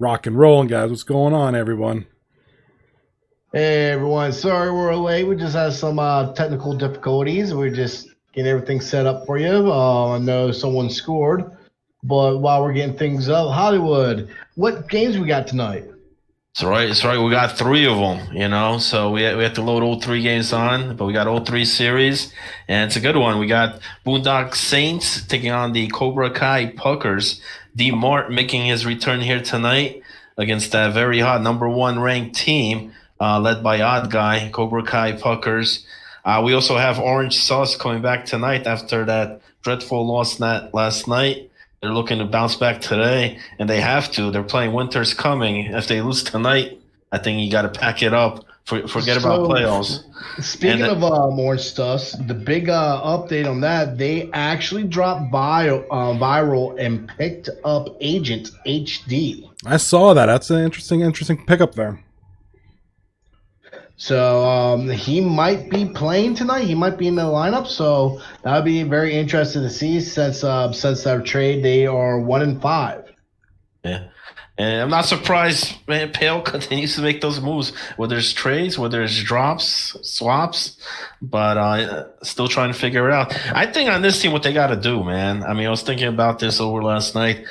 Rock and rolling, guys. What's going on, everyone? Hey everyone, sorry we're late. We just had some technical difficulties. We're just getting everything set up for you. I know someone scored, but while we're getting things up, Hollywood, what games we got tonight? It's right. It's right. We got three of them, so we have to load all three games on, but we got all three series, and it's a good one. We got Boondock Saints taking on the Cobra Kai Puckers. D Mart making his return here tonight against that very hot number one ranked team, led by Odd Guy, Cobra Kai Puckers. We also have Orange Sauce coming back tonight after that dreadful loss last night. They're looking to bounce back today, and they have to. They're playing Winter's Coming. If they lose tonight, I think you got to pack it up. Forget about So, playoffs. speaking And of more stuff, the big update on that, they actually dropped viral and picked up Agent HD. I saw that. That's an interesting pickup there. So he might be playing tonight. He might be in the lineup. So that would be very interesting to see. Since their trade, they are 1-5. yeah, and I'm not surprised. Man, Pale continues to make those moves. Whether it's trades, whether it's drops, swaps, but still trying to figure it out. I think on this team, what they got to do, man. I mean, I was thinking about this over last night.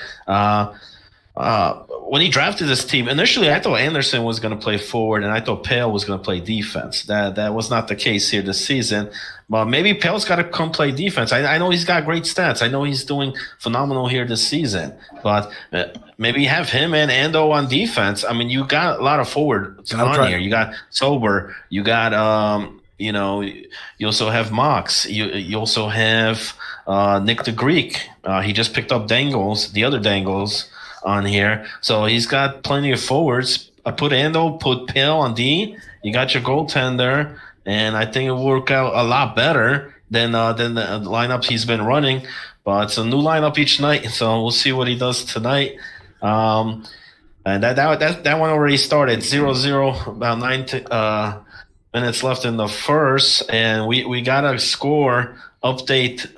When he drafted this team, initially I thought Anderson was going to play forward, and I thought Pale was going to play defense. That was not the case here this season. But maybe Pale's got to come play defense. I know he's got great stats. I know he's doing phenomenal here this season. But maybe have him and Ando on defense. I mean, you got a lot of forwards on here. You got Sober. You got you also have Mox. You also have Nick the Greek. He just picked up the other Dangles on here. So he's got plenty of forwards. I put Ando, put Pale on D. You got your goaltender, and I think it will work out a lot better than the lineups he's been running. But it's a new lineup each night, so we'll see what he does tonight. And that one already started 0-0, about 9 minutes left in the first, and we got a score update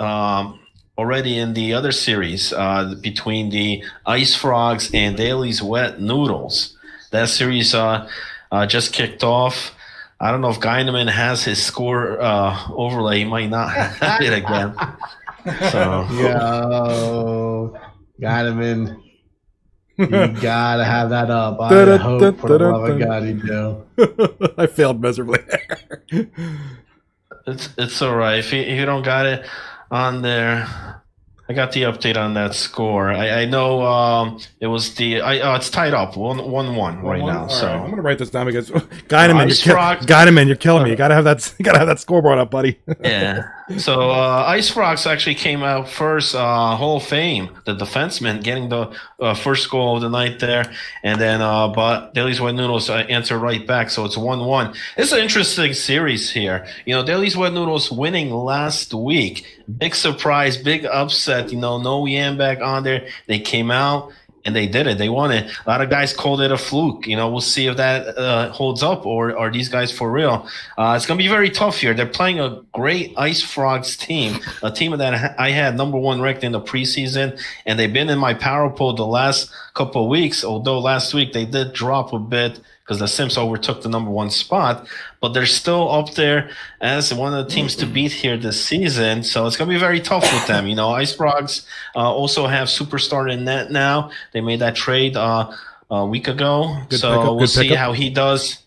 already in the other series between the Ice Frogs and Daly's Wet Noodles. That series just kicked off. I don't know if Geineman has his score overlay. He might not have it again. So Yo, Geineman, you gotta have that up. I hope for the love of God you do. I failed miserably. it's all right. If you don't got it on there, I got the update on that score. I know it was it's tied up 1-1 right now. So I'm gonna write this down because Geineman, you're killing me. You gotta have that scoreboard up, buddy. Yeah. So Ice Frogs actually came out first. Hall of Fame, the defenseman, getting the first goal of the night there, and then but Daly's Wet Noodles answered right back. So it's 1-1. It's an interesting series here. Daly's Wet Noodles winning last week. Big surprise, big upset. No Yambak on there. They came out and they did it. They won it. A lot of guys called it a fluke. We'll see if that holds up, or are these guys for real? It's going to be very tough here. They're playing a great Ice Frogs team, a team that I had number one ranked in the preseason, and they've been in my power poll the last couple of weeks, although last week they did drop a bit because the Sims overtook the number one spot, but they're still up there as one of the teams to beat here this season. So it's going to be very tough with them. Ice Frogs also have Superstar in net now. They made that trade a week ago. We'll see how he does.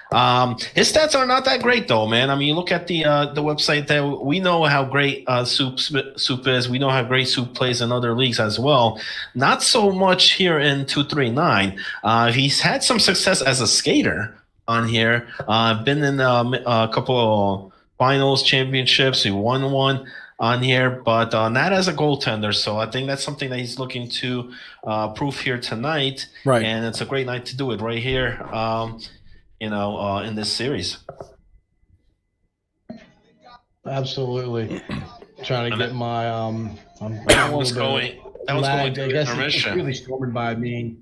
His stats are not that great though, man. I mean, you look at the website there. We know how great Soup is. We know how great Soup plays in other leagues as well. Not so much here in 239. He's had some success as a skater on here. Been in a couple of finals, championships. He won one on here, but not as a goaltender. So I think that's something that he's looking to prove here tonight. Right. And it's a great night to do it right here. In this series. Absolutely. Trying to get my That was going to I guess it's intermission. really stormed by me.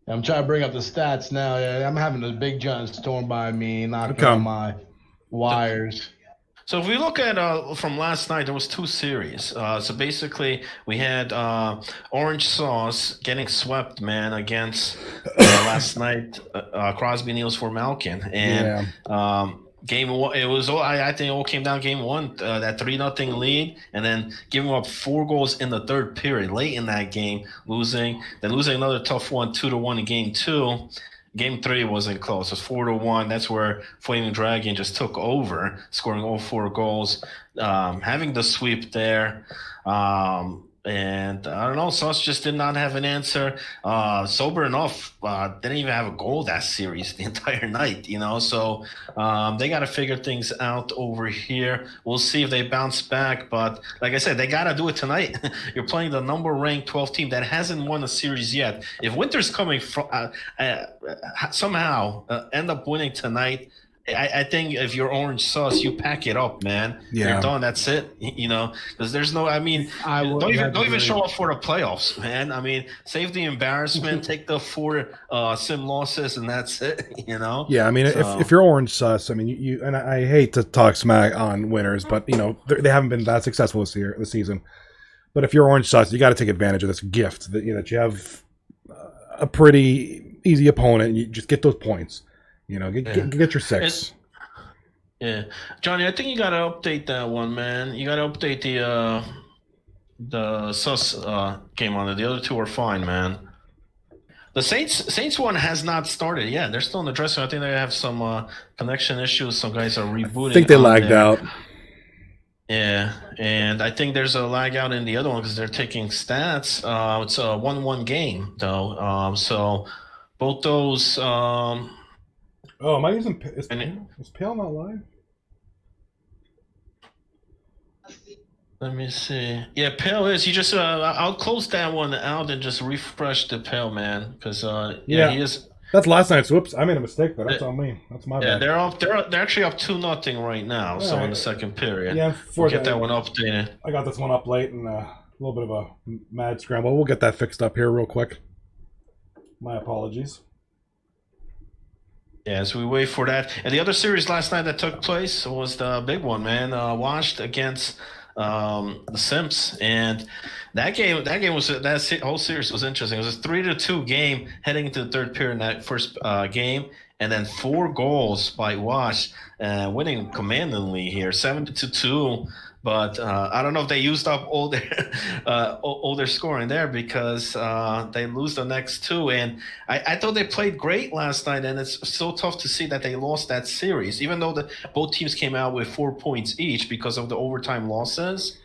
I'm trying to bring up the stats now. Yeah, I'm having a big giant storm by me, knocking on my wires. So if we look at from last night, there was 2 series. So basically, we had Orange Sauce getting swept, man, against last night Crosby, Niels for Malkin, and game one. It was all I think it all came down game one, that 3-0 lead, and then giving up 4 goals in the third period late in that game, losing another tough one 2-1 in game two. Game 3 wasn't close. It was 4-1. That's where Flaming Dragon just took over, scoring all 4 goals, having the sweep there. And I don't know, Sauce just did not have an answer. Sober enough, didn't even have a goal that series the entire night, you know. So they got to figure things out over here. We'll see if they bounce back. But like I said, they got to do it tonight. You're playing the number-ranked 12 team that hasn't won a series yet. If Winter's coming somehow end up winning tonight, I think if you're Orange Sauce, you pack it up, man. Yeah. You're done. That's it. You know, because there's no. I mean, don't even show up for the playoffs, man. I mean, save the embarrassment, take the 4 sim losses, and that's it. You know. Yeah, I mean, so, if you're Orange Sauce, I mean, you and I hate to talk smack on winners, but you know they haven't been that successful this season. But if you're Orange Sauce, you got to take advantage of this gift that that you have a pretty easy opponent. And you just get those points. You know, get your 6. Yeah, Johnny, I think you got to update that one, man. You got to update the Sus game on it. The other 2 are fine, man. The Saints one has not started yet. They're still in the dressing room. I think they have some connection issues. Some guys are rebooting. I think they lagged out. Yeah, and I think there's a lag out in the other one because they're taking stats. It's a 1-1 game, though. So both those... Oh, am I using... Is Pale not live? Let me see. Yeah, Pale is. You just... I'll close that one out and just refresh the Pale, man. Because, he is... That's last night's. Whoops, I made a mistake, but that's on me. That's my bad. They're actually up 2-0 right now, so in the second period. Yeah, we'll get that one updated. I got this one up late and a little bit of a mad scramble. We'll get that fixed up here real quick. My apologies. Yeah, so we wait for that. And the other series last night that took place was the big one, man. Washed against the Simps, and that whole series was interesting. It was a 3-2 game heading into the third period in that first game, and then 4 goals by Wash, winning commandingly here, 7-2. But I don't know if they used up all their scoring there because they lose the next 2. And I thought they played great last night, and it's so tough to see that they lost that series, even though both teams came out with 4 points each because of the overtime losses.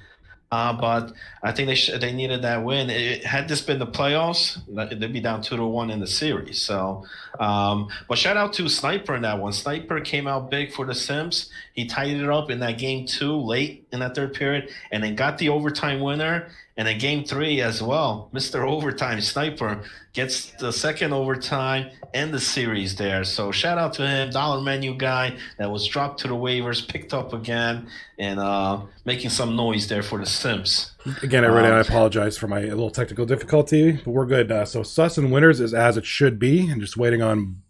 But I think they needed that win. Had this been the playoffs, they'd be down 2-1 in the series. So, but shout out to Sniper in that one. Sniper came out big for the Sims. He tied it up in that game 2 late in that third period, and then got the overtime winner. And in game 3 as well, Mr. Overtime Sniper gets the second overtime and the series there. So shout out to him, dollar menu guy that was dropped to the waivers, picked up again, and making some noise there for the Sims. Again, I apologize for my little technical difficulty, but we're good. So Sus and Winners is as it should be, and just waiting on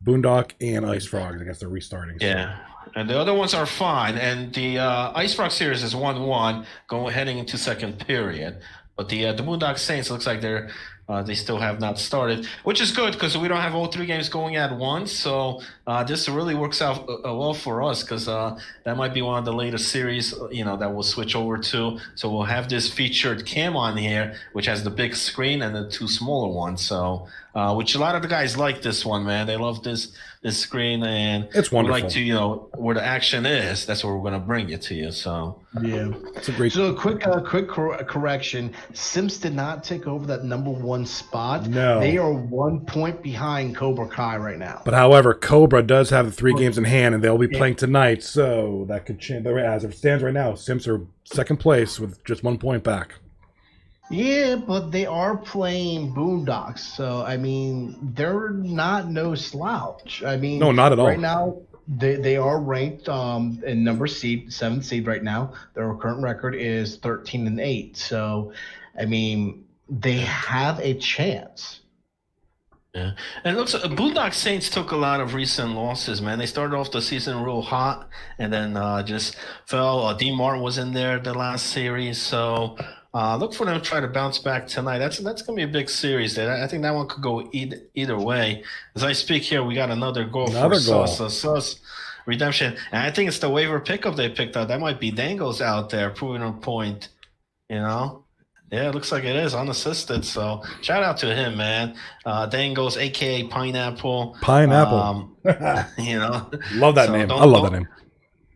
Boondock and Ice Frogs. I guess they're restarting. So. Yeah. And the other ones are fine. And the Ice Rock series is 1-1 heading into second period. But the Boondock Saints looks like they still have not started, which is good because we don't have all 3 games going at once. So this really works out well for us because that might be one of the latest series, that we'll switch over to. So we'll have this featured cam on here, which has the big screen and the 2 smaller ones. So which a lot of the guys like this one, man. They love this screen, and it's wonderful. We like to, where the action is, that's where we're going to bring it to you. So yeah, it's a great. So a quick correction: Sims did not take over that number 1 spot. No, they are 1 point behind Cobra Kai right now. But however, Cobra does have the 3 games in hand, and they'll be playing tonight, so that could change. But as it stands right now, Sims are second place with just 1 point back. Yeah, but they are playing Boondocks, so I mean they're not no slouch. I mean, no, not at all. Right now, they are ranked in number 7th seed right now. Their current record is 13-8. So, I mean, they have a chance. Yeah, and it looks Boondock Saints took a lot of recent losses, man. They started off the season real hot, and then just fell. D Mart was in there the last series, so look for them to try to bounce back tonight. That's gonna be a big series. There, I think that one could go either way. As I speak here, we got another goal for Another goal. Sus. So Sus redemption, and I think it's the waiver pickup they picked up. That might be Dangles out there proving a point. You know. Yeah, it looks like it is unassisted. So shout out to him, man. Dangles, aka Pineapple. Pineapple. You know, Love that so name. I love that name.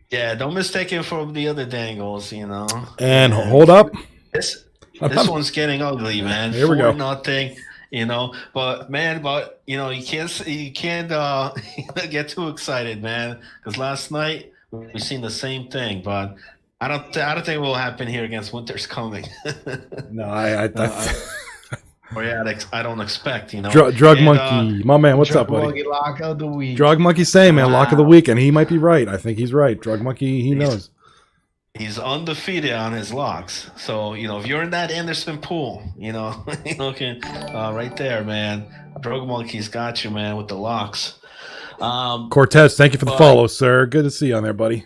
Yeah, don't mistake it for the other Dangles. You know. And hold up. This one's getting ugly, man. Here we go. 4-0. You know, but you know, you can't get too excited, man. Because last night we seen the same thing, but. I don't think it will happen here against Winter's Coming. No, I don't expect, you know. Drug Monkey, my man, what's up, buddy? Lock of the week. Drug Monkey saying, man, lock of the week, and he might be right. I think he's right. Drug Monkey, he knows. He's undefeated on his locks. So, you know, if you're in that Anderson pool, you know, right there, man. Drug Monkey's got you, man, with the locks. Cortez, thank you for the follow, sir. Good to see you on there, buddy.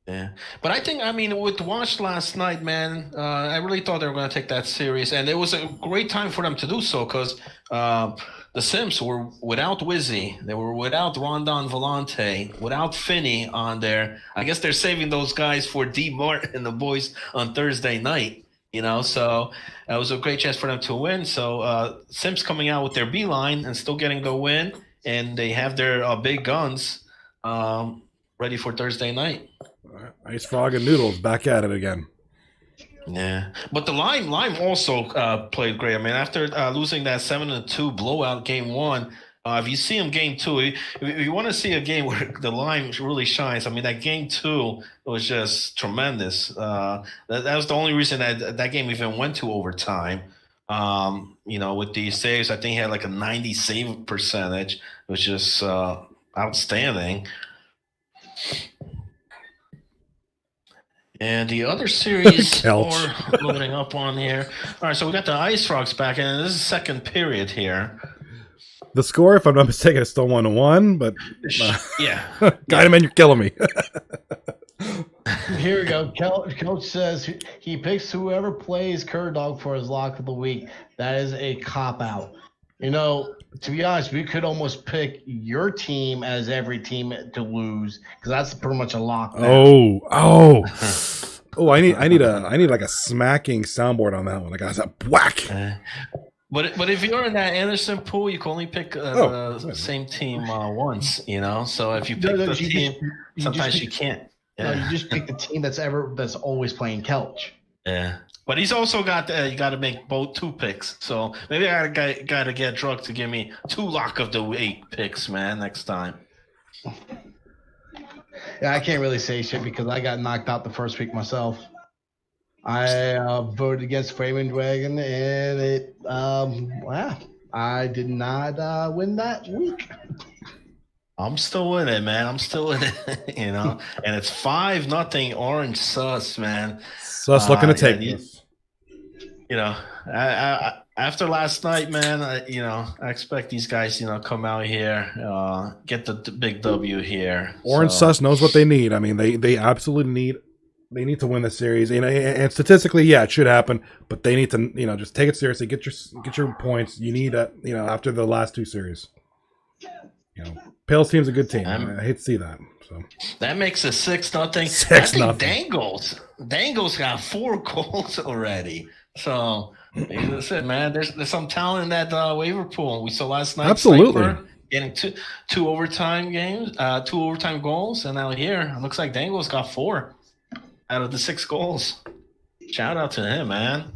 Yeah, but I mean, with Wash last night, man, I really thought they were going to take that serious, and it was a great time for them to do so because the Sims were without Wizzy, they were without Rondon Volante, without Finney on there. I guess they're saving those guys for D Mart and the boys on Thursday night, you know. So it was a great chance for them to win. So Sims coming out with their B line and still getting the win, and they have their big guns ready for Thursday night. Ice Frog and Noodles back at it again. Yeah, but the Lime also played great. I mean, after losing that 7-2 blowout game one, if you see him game two, if you want to see a game where the Lime really shines, I mean, that game two was just tremendous. That was the only reason that game even went to overtime. You know, with these saves, I think he had like a 90 save percentage, which is outstanding. And the other series are loading up on here. All right, so we got the Ice Frogs back, and this is second period here. The score, if I'm not mistaken, is still 1-1, but yeah. Got him, and you're killing me. Here we go. Coach says he picks whoever plays Cur Dog for his lock of the week. That is a cop-out. You know, to be honest, we could almost pick your team as every team to lose because that's pretty much a lock. Oh! I need like a smacking soundboard on that one. Like I was a whack. But if you're in that Anderson pool, you can only pick the same team once. You know, so if you pick the team, sometimes you can't. Yeah. No, you just pick the team that's always playing Kelch. Yeah. But he's also got you got to make both 2 picks. So maybe I got to get Drug to give me 2 lock of the week picks, man, next time. Yeah, I can't really say shit because I got knocked out the first week myself. I voted against Framing Dragon, and I did not win that week. I'm still in it, man. I'm still in it, you know. And it's 5-0 Orange Sus, man. Sus looking to take this. You know, after last night, man, I expect these guys, come out here, get the big W here. Orange Sus knows what they need. I mean, they absolutely need to win the series. And statistically, yeah, it should happen. But they need to, just take it seriously. Get your points. You need after the last 2 series. Pale's team's a good team. I hate to see that. So that makes it 6-0. 6-0. Dangles got 4 goals already. So listen, man, there's some talent in that waiver pool. We saw last night. Absolutely. Sniper getting two overtime games, 2 overtime goals, and now here it looks like Dangles got 4 out of the 6 goals. Shout out to him, man.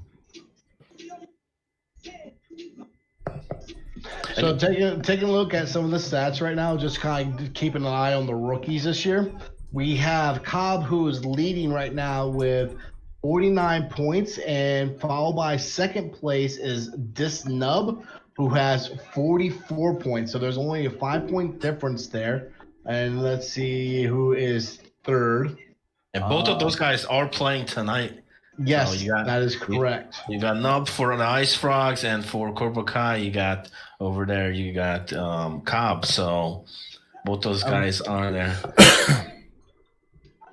So taking a look at some of the stats right now, just kind of keeping an eye on the rookies this year. We have Cobb, who is leading right now with 49 points, and followed by second place is Disnub, who has 44 points. So there's only a 5-point difference there. And let's see who is third. And both of those guys are playing tonight. Yes, So you got that is correct. you got Nub for the Ice Frogs, and for Cobra Kai, you got over there. You got Cobb. So both those guys are there.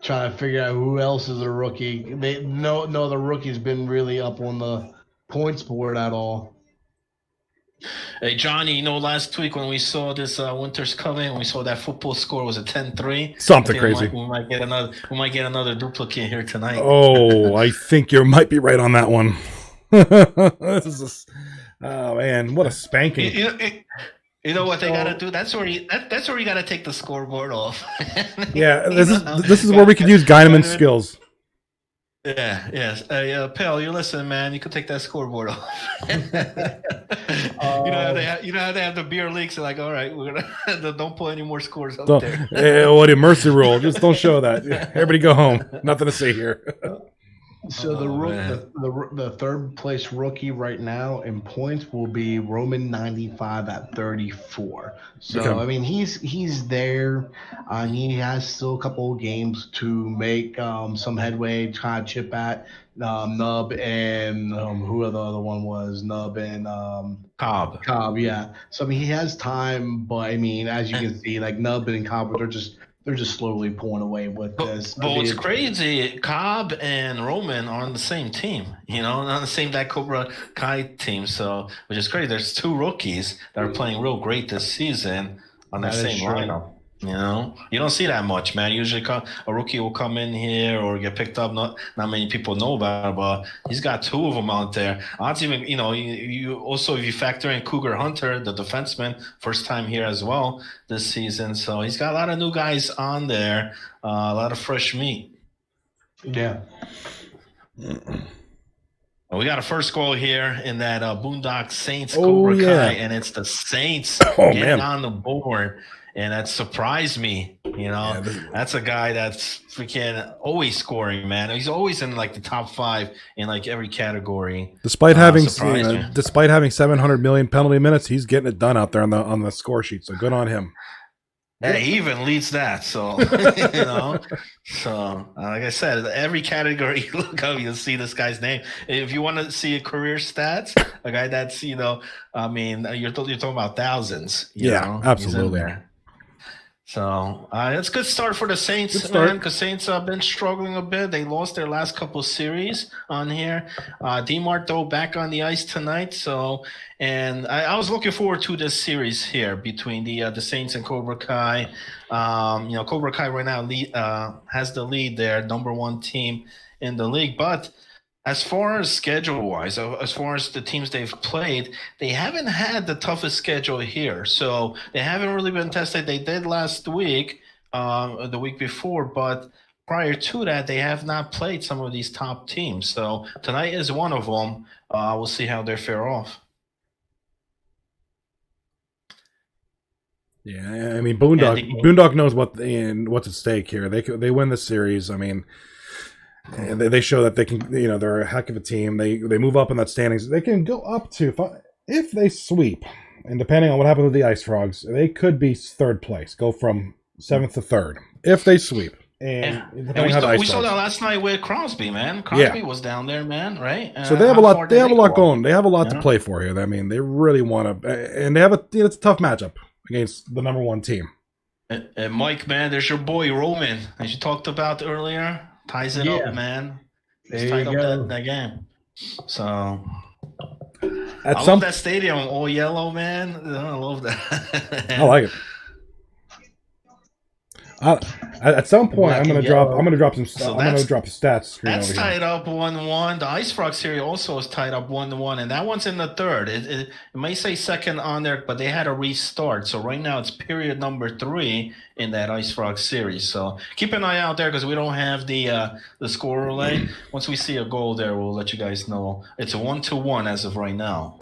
Trying to figure out who else is a rookie. No other rookie's been really up on the points board at all. Hey Johnny, you know last week when we saw this Winter's Coming, we saw that football score was a 10-3. Something crazy. We might get another duplicate here tonight. Oh, I think you might be right on that one. Oh man, what a spanking! You know what they gotta do? That's where you gotta take the scoreboard off. Yeah, this is where we can use Guyneman's skills. Yeah, yes. Pell, you're listening, man. You could take that scoreboard off. You know how they have the beer leaks. They're like, all right, we're gonna don't put any more scores up there. What a mercy rule! Just don't show that. Everybody go home. Nothing to see here. So the third place rookie right now in points will be Roman 95 at 34. So Okay. I mean he's there. He has still a couple of games to make some headway, try to chip at Nub and who the other one was, Nub and Cobb. Cobb, yeah. So I mean he has time, but I mean as you can see, like Nub and Cobb, they're just slowly pulling away with this. But what's crazy, Cobb and Roman are on the same team, on the same that Cobra Kai team. So, which is crazy. There's two rookies that are playing real great this season on the same lineup. You don't see that much, man. Usually, a rookie will come in here or get picked up. Not many people know about it, but he's got two of them out there. Not even, you also if you factor in Cougar Hunter, the defenseman, first time here as well this season. So he's got a lot of new guys on there, a lot of fresh meat. Yeah. We got a first goal here in that Boondock Saints Cobra Kai, and it's the Saints getting on the board. And that surprised me, That's a guy that's freaking always scoring, man. He's always in like the top 5 in like every category. Despite having 700 million penalty minutes, he's getting it done out there on the score sheet. So good on him. Yeah, he even leads that. So So like I said, every category you look up, you'll see this guy's name. If you want to see a career stats, a guy that's I mean, you're talking about thousands. Absolutely. So it's a good start for the Saints, man, because Saints have been struggling a bit. They lost their last couple series on here. DMart, though, back on the ice tonight. So, and I was looking forward to this series here between the Saints and Cobra Kai. Cobra Kai right now has the lead there, number 1 team in the league. But as far as schedule-wise, as far as the teams they've played, they haven't had the toughest schedule here. So they haven't really been tested. They did last week, the week before, but prior to that, they have not played some of these top teams. So tonight is one of them. We'll see how they fare off. Yeah, I mean, Boondock knows what's at stake here. They win the series. I mean, and they show that they can, they're a heck of a team. They move up in that standings. They can go up to, if they sweep, and depending on what happens with the Ice Frogs, they could be 3rd place, go from 7th to 3rd if they sweep. And we saw that last night with Crosby, man. Crosby was down there, man, right? So they have a lot. They have a lot going. They have a lot to play for here. I mean, they really want to, and they have it's a tough matchup against the number 1 team. And Mike, man, there's your boy Roman, as you talked about earlier. Ties it up, man. He's tied up that game. So I love that stadium, all yellow, man. I love that. I like it. At some point, I'm gonna drop some stats. That's tied up 1-1. The Ice Frog series also is tied up 1-1, and that one's in the 3rd. It may say 2nd on there, but they had a restart. So right now it's period number 3 in that Ice Frog series. So keep an eye out there because we don't have the score relay. Once we see a goal there, we'll let you guys know. It's a 1-1 as of right now.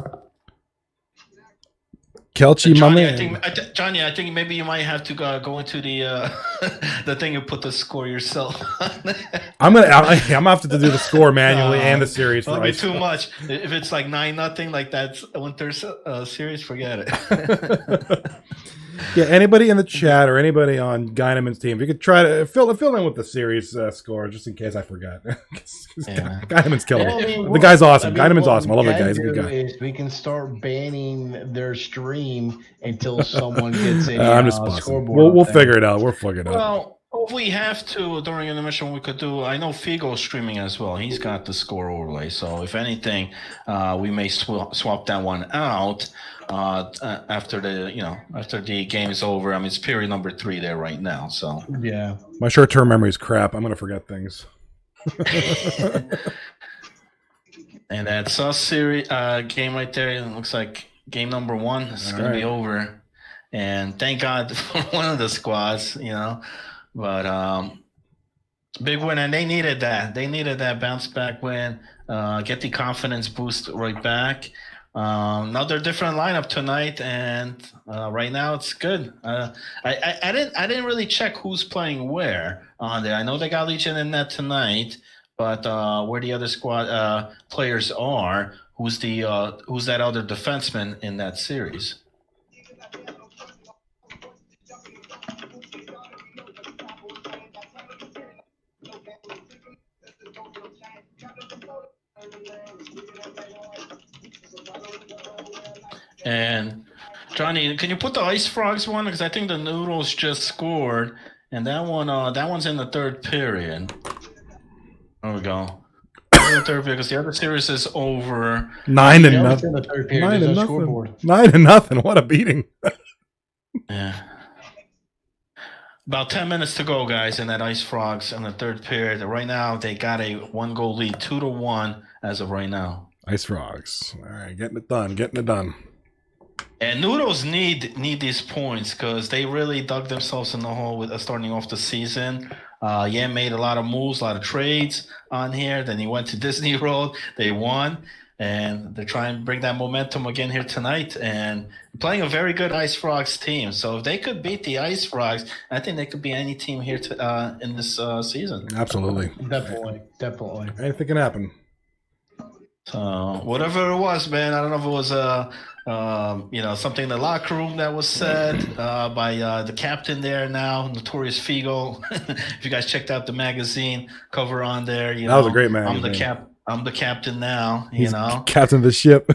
Kelchi, Johnny, I think maybe you might have to go into the the thing and put the score yourself. I'm gonna have to do the score manually and the series. That'll be too much. If it's like 9-0, like that's Winter series, forget it. Yeah, anybody in the chat or anybody on Guyneman's team, if you could try to fill in with the series score, just in case I forgot. Yeah. Guyneman's killing Well, I it. mean, The guy's awesome. what Guyneman's awesome. I we love that can guy. He's a good do guy. is we can start banning their stream until someone gets a I'm just buzzing. scoreboard. We'll up there. figure it out. We'll figure it out. Well, if we have to during intermission, we could do. I know Figo's streaming as well. He's got the score overlay. So if anything, we may swap that one out after the game is over. I mean, it's period number 3 there right now. So Yeah. My short-term memory is crap. I'm gonna forget things. And that Sus series game right there, it looks like game number 1 is going to be over. And thank God for one of the squads, But big win, and they needed that. They needed that bounce back win, get the confidence boost right back. Another different lineup tonight, and right now it's good. I didn't really check who's playing where on there. I know they got Legion in that tonight. But where the other squad players are, who's that other defenseman in that series? And Johnny, can you put the Ice Frogs one? Because I think the Noodles just scored, and that one's in the 3rd period. There we go. The 3rd period, because the other series is over. 9-0. In the 3rd period, there's no scoreboard. 9-0. What a beating. Yeah. About 10 minutes to go, guys, in that Ice Frogs in the 3rd period. Right now, they got a 1-goal lead, 2-1 as of right now. Ice Frogs. All right, getting it done. And Noodles need these points because they really dug themselves in the hole with starting off the season. Made a lot of moves, a lot of trades on here. Then he went to Disney World. They won. And they're trying to bring that momentum again here tonight. And playing a very good Ice Frogs team. So if they could beat the Ice Frogs, I think they could be any team here in this season. Absolutely. Definitely. Anything can happen. So whatever it was, man, I don't know if it was something in the locker room that was said by the captain there now, Notorious Figo. If you guys checked out the magazine cover on there, that was a great magazine. I'm the captain now, He's captain of the ship.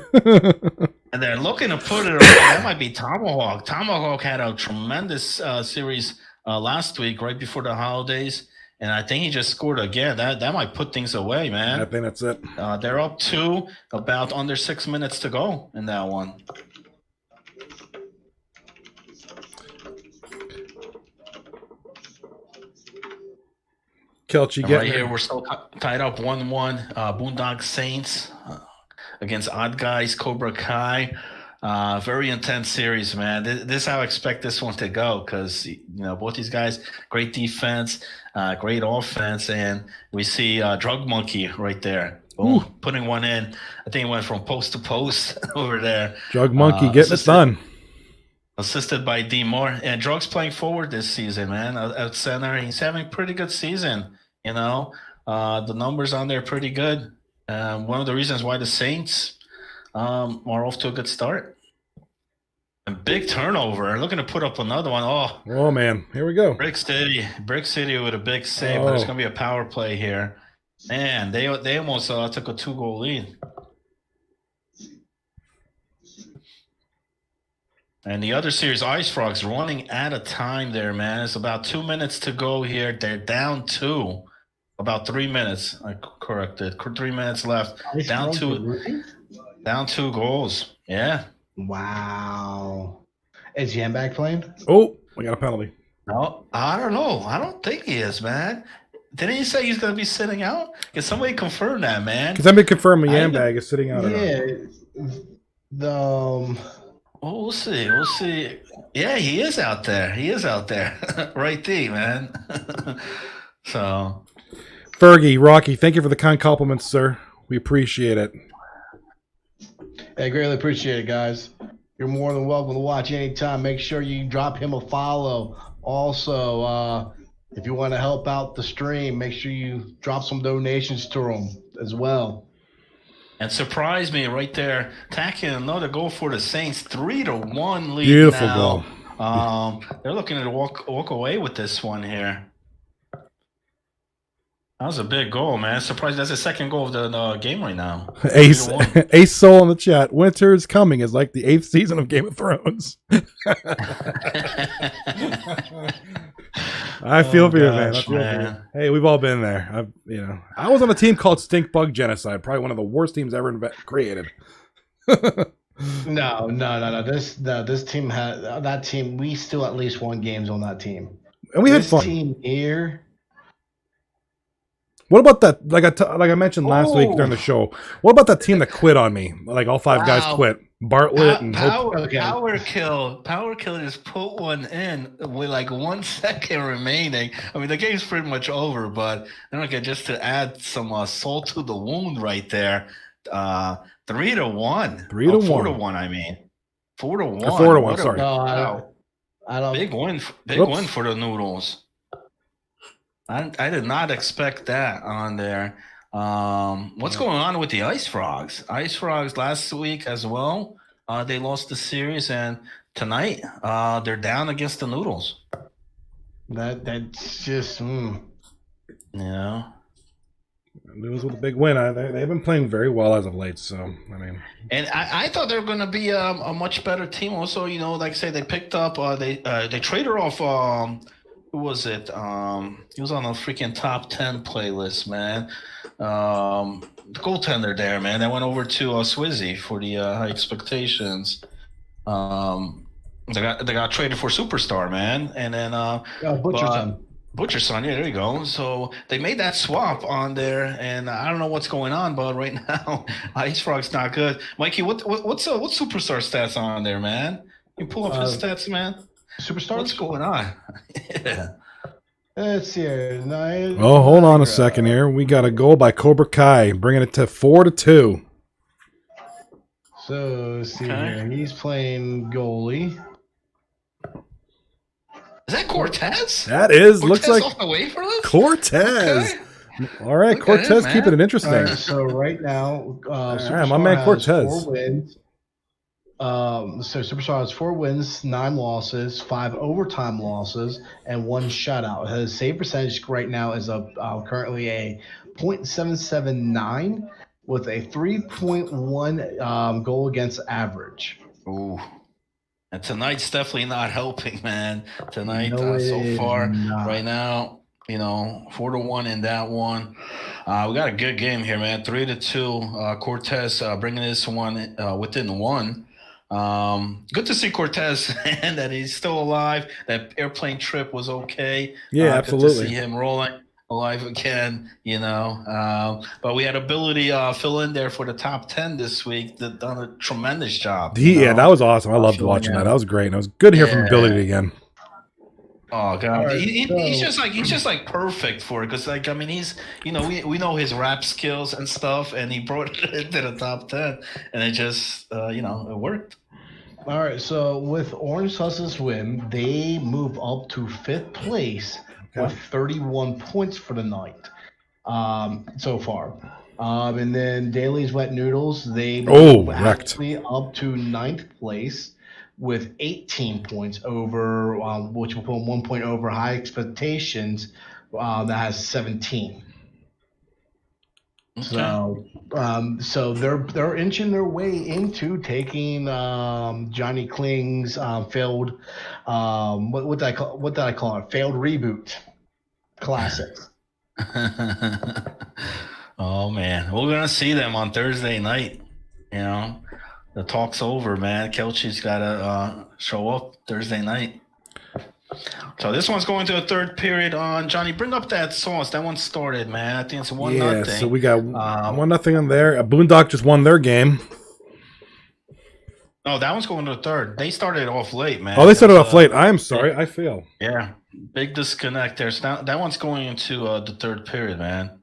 And they're looking to put it away. That might be Tomahawk. Tomahawk had a tremendous series last week, right before the holidays. And I think he just scored again. That might put things away, man. I think that's it. They're up 2, about under 6 minutes to go in that one. Kelchi, Right here, we're still tied up 1-1. Boondock Saints against Odd Guys, Cobra Kai. Very intense series, man. This is how I expect this one to go because, both these guys, great defense, great offense, and we see Drug Monkey right there. Boom, putting one in. I think it went from post to post over there. Drug Monkey getting it done. Assisted by D. Moore. And Drug's playing forward this season, man. At center, he's having a pretty good season, The numbers on there are pretty good. One of the reasons why the Saints are off to a good start. A big turnover. Looking to put up another one. Oh man, here we go. Brick City with a big save, but there's going to be a power play here. Man, they almost took a 2-goal lead. And the other series, Ice Frogs, running out of time there, man. It's about 2 minutes to go here. They're down 2. About 3 minutes. I corrected. 3 minutes left. Down 2 goals. Yeah. Wow. Is Jambak playing? Oh, we got a penalty. No, I don't know. I don't think he is, man. Didn't he say he's going to be sitting out? Can somebody confirm that, man? Can somebody confirm Jambag is sitting out? Yeah. Well, we'll see. Yeah, he is out there. Right there, man. So. Fergie, Rocky, thank you for the kind compliments, sir. We appreciate it. I greatly appreciate it, guys. You're more than welcome to watch anytime. Make sure you drop him a follow. Also, if you want to help out the stream, make sure you drop some donations to him as well. And surprise me right there, tacking another goal for the Saints, 3-1 lead. Beautiful now. goal. They're looking to walk away with this one here. That was a big goal, man. Surprised that's the second goal of the game right now. Ace 3-1. Ace Soul in the chat. Winter is coming is like the 8th season of Game of Thrones. I feel for you, man. I feel for you. Hey, we've all been there. I was on a team called Stink Bug Genocide, probably one of the worst teams ever created. No. This team had that team. We still at least won games on that team. And we had This fun. team here. What about that? Like I mentioned last week during the show. What about that team that quit on me? Like all 5 guys quit. Bartlett and Power Kill just put one in with like 1 second remaining. I mean, the game's pretty much over, but just to add some salt to the wound right there. 3-1. 3-1. 4-1. I mean, 4-1. 4-1. Sorry. No, I don't. Big win for the Noodles. I did not expect that on there. What's going on with the Ice Frogs? Ice Frogs last week as well. They lost the series, and tonight they're down against the Noodles. That's just. Yeah. Noodles with a big win. They've been playing very well as of late. So I mean, and I thought they were going to be a much better team. Also, like I say, they picked up. They traded off. Who was it? He was on the freaking top 10 playlist, man. The goaltender there, man. They went over to Swizzy for the High Expectations. They got traded for Superstar, man, and then Butcher's son, yeah, there you go. So they made that swap on there, and I don't know what's going on, but right now, Ice Frog's not good. Mikey, what's Superstar stats on there, man? You pull up his stats, man. Superstar? What's going on? Yeah. Let's see here. Oh, hold on a second here. We got a goal by Cobra Kai, bringing it to 4-2. So let's see here. He's playing goalie. Is that Cortez? That is. Cortez looks like off the waiver list? Cortez. Okay. All right, look Cortez keeping it interesting. Right, so right now, my man Cortez. 4 wins. So Superstar has 4 wins, 9 losses, 5 overtime losses, and 1 shutout. His save percentage right now is currently a .779 with a 3.1 goal against average. Ooh. And tonight's definitely not helping, man. Tonight, No, so far, not. right now, 4-1 in that one. We got a good game here, man. 3-2. Cortez bringing this one within 1. Good to see Cortez and that he's still alive. That airplane trip was okay. Yeah, absolutely. Good to see him rolling alive again, but we had ability fill in there for the top 10 this week. Done a tremendous job. Yeah, that was awesome. I loved watching that. That was great. And it was good to hear from Ability again. Oh god, right, he's just like perfect for it because he's we know his rap skills and stuff, and he brought it into the top 10, and it just it worked. All right, so with Orange Sauce's win, they move up to 5th place with 31 points for the night so far. And then Daly's Wet Noodles, they move actually up to 9th place with 18 points over, which will put 1 point over High Expectations that has 17. Okay. So they're inching their way into taking Johnny Kling's failed what did I call it? Failed reboot classics. Oh man, we're gonna see them on Thursday night. The talk's over, man. Kelchi's gotta show up Thursday night. So this one's going to a 3rd period on Johnny. Bring up that sauce. That one started, man. I think it's 1-0. Yeah, so we got 1-0 on there. Boondock just won their game. No, that one's going to the 3rd. They started off late, man. Oh, they started off late. I'm sorry. I fail. Yeah, big disconnect there. So that one's going into the 3rd period, man.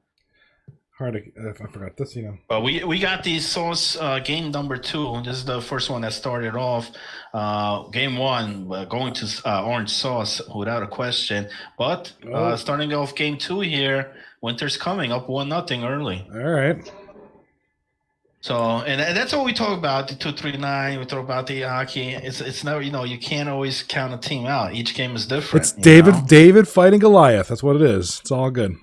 Hard to, if I forgot this, But we got the sauce game number 2. This is the first one that started off. Game 1 going to Orange Sauce without a question. But starting off game 2 here, Winter's coming up 1-0 early. All right. So, and that's what we talk about, the 239. We talk about the hockey. It's never, you can't always count a team out. Each game is It's different. David fighting Goliath. That's what it is. It's all good.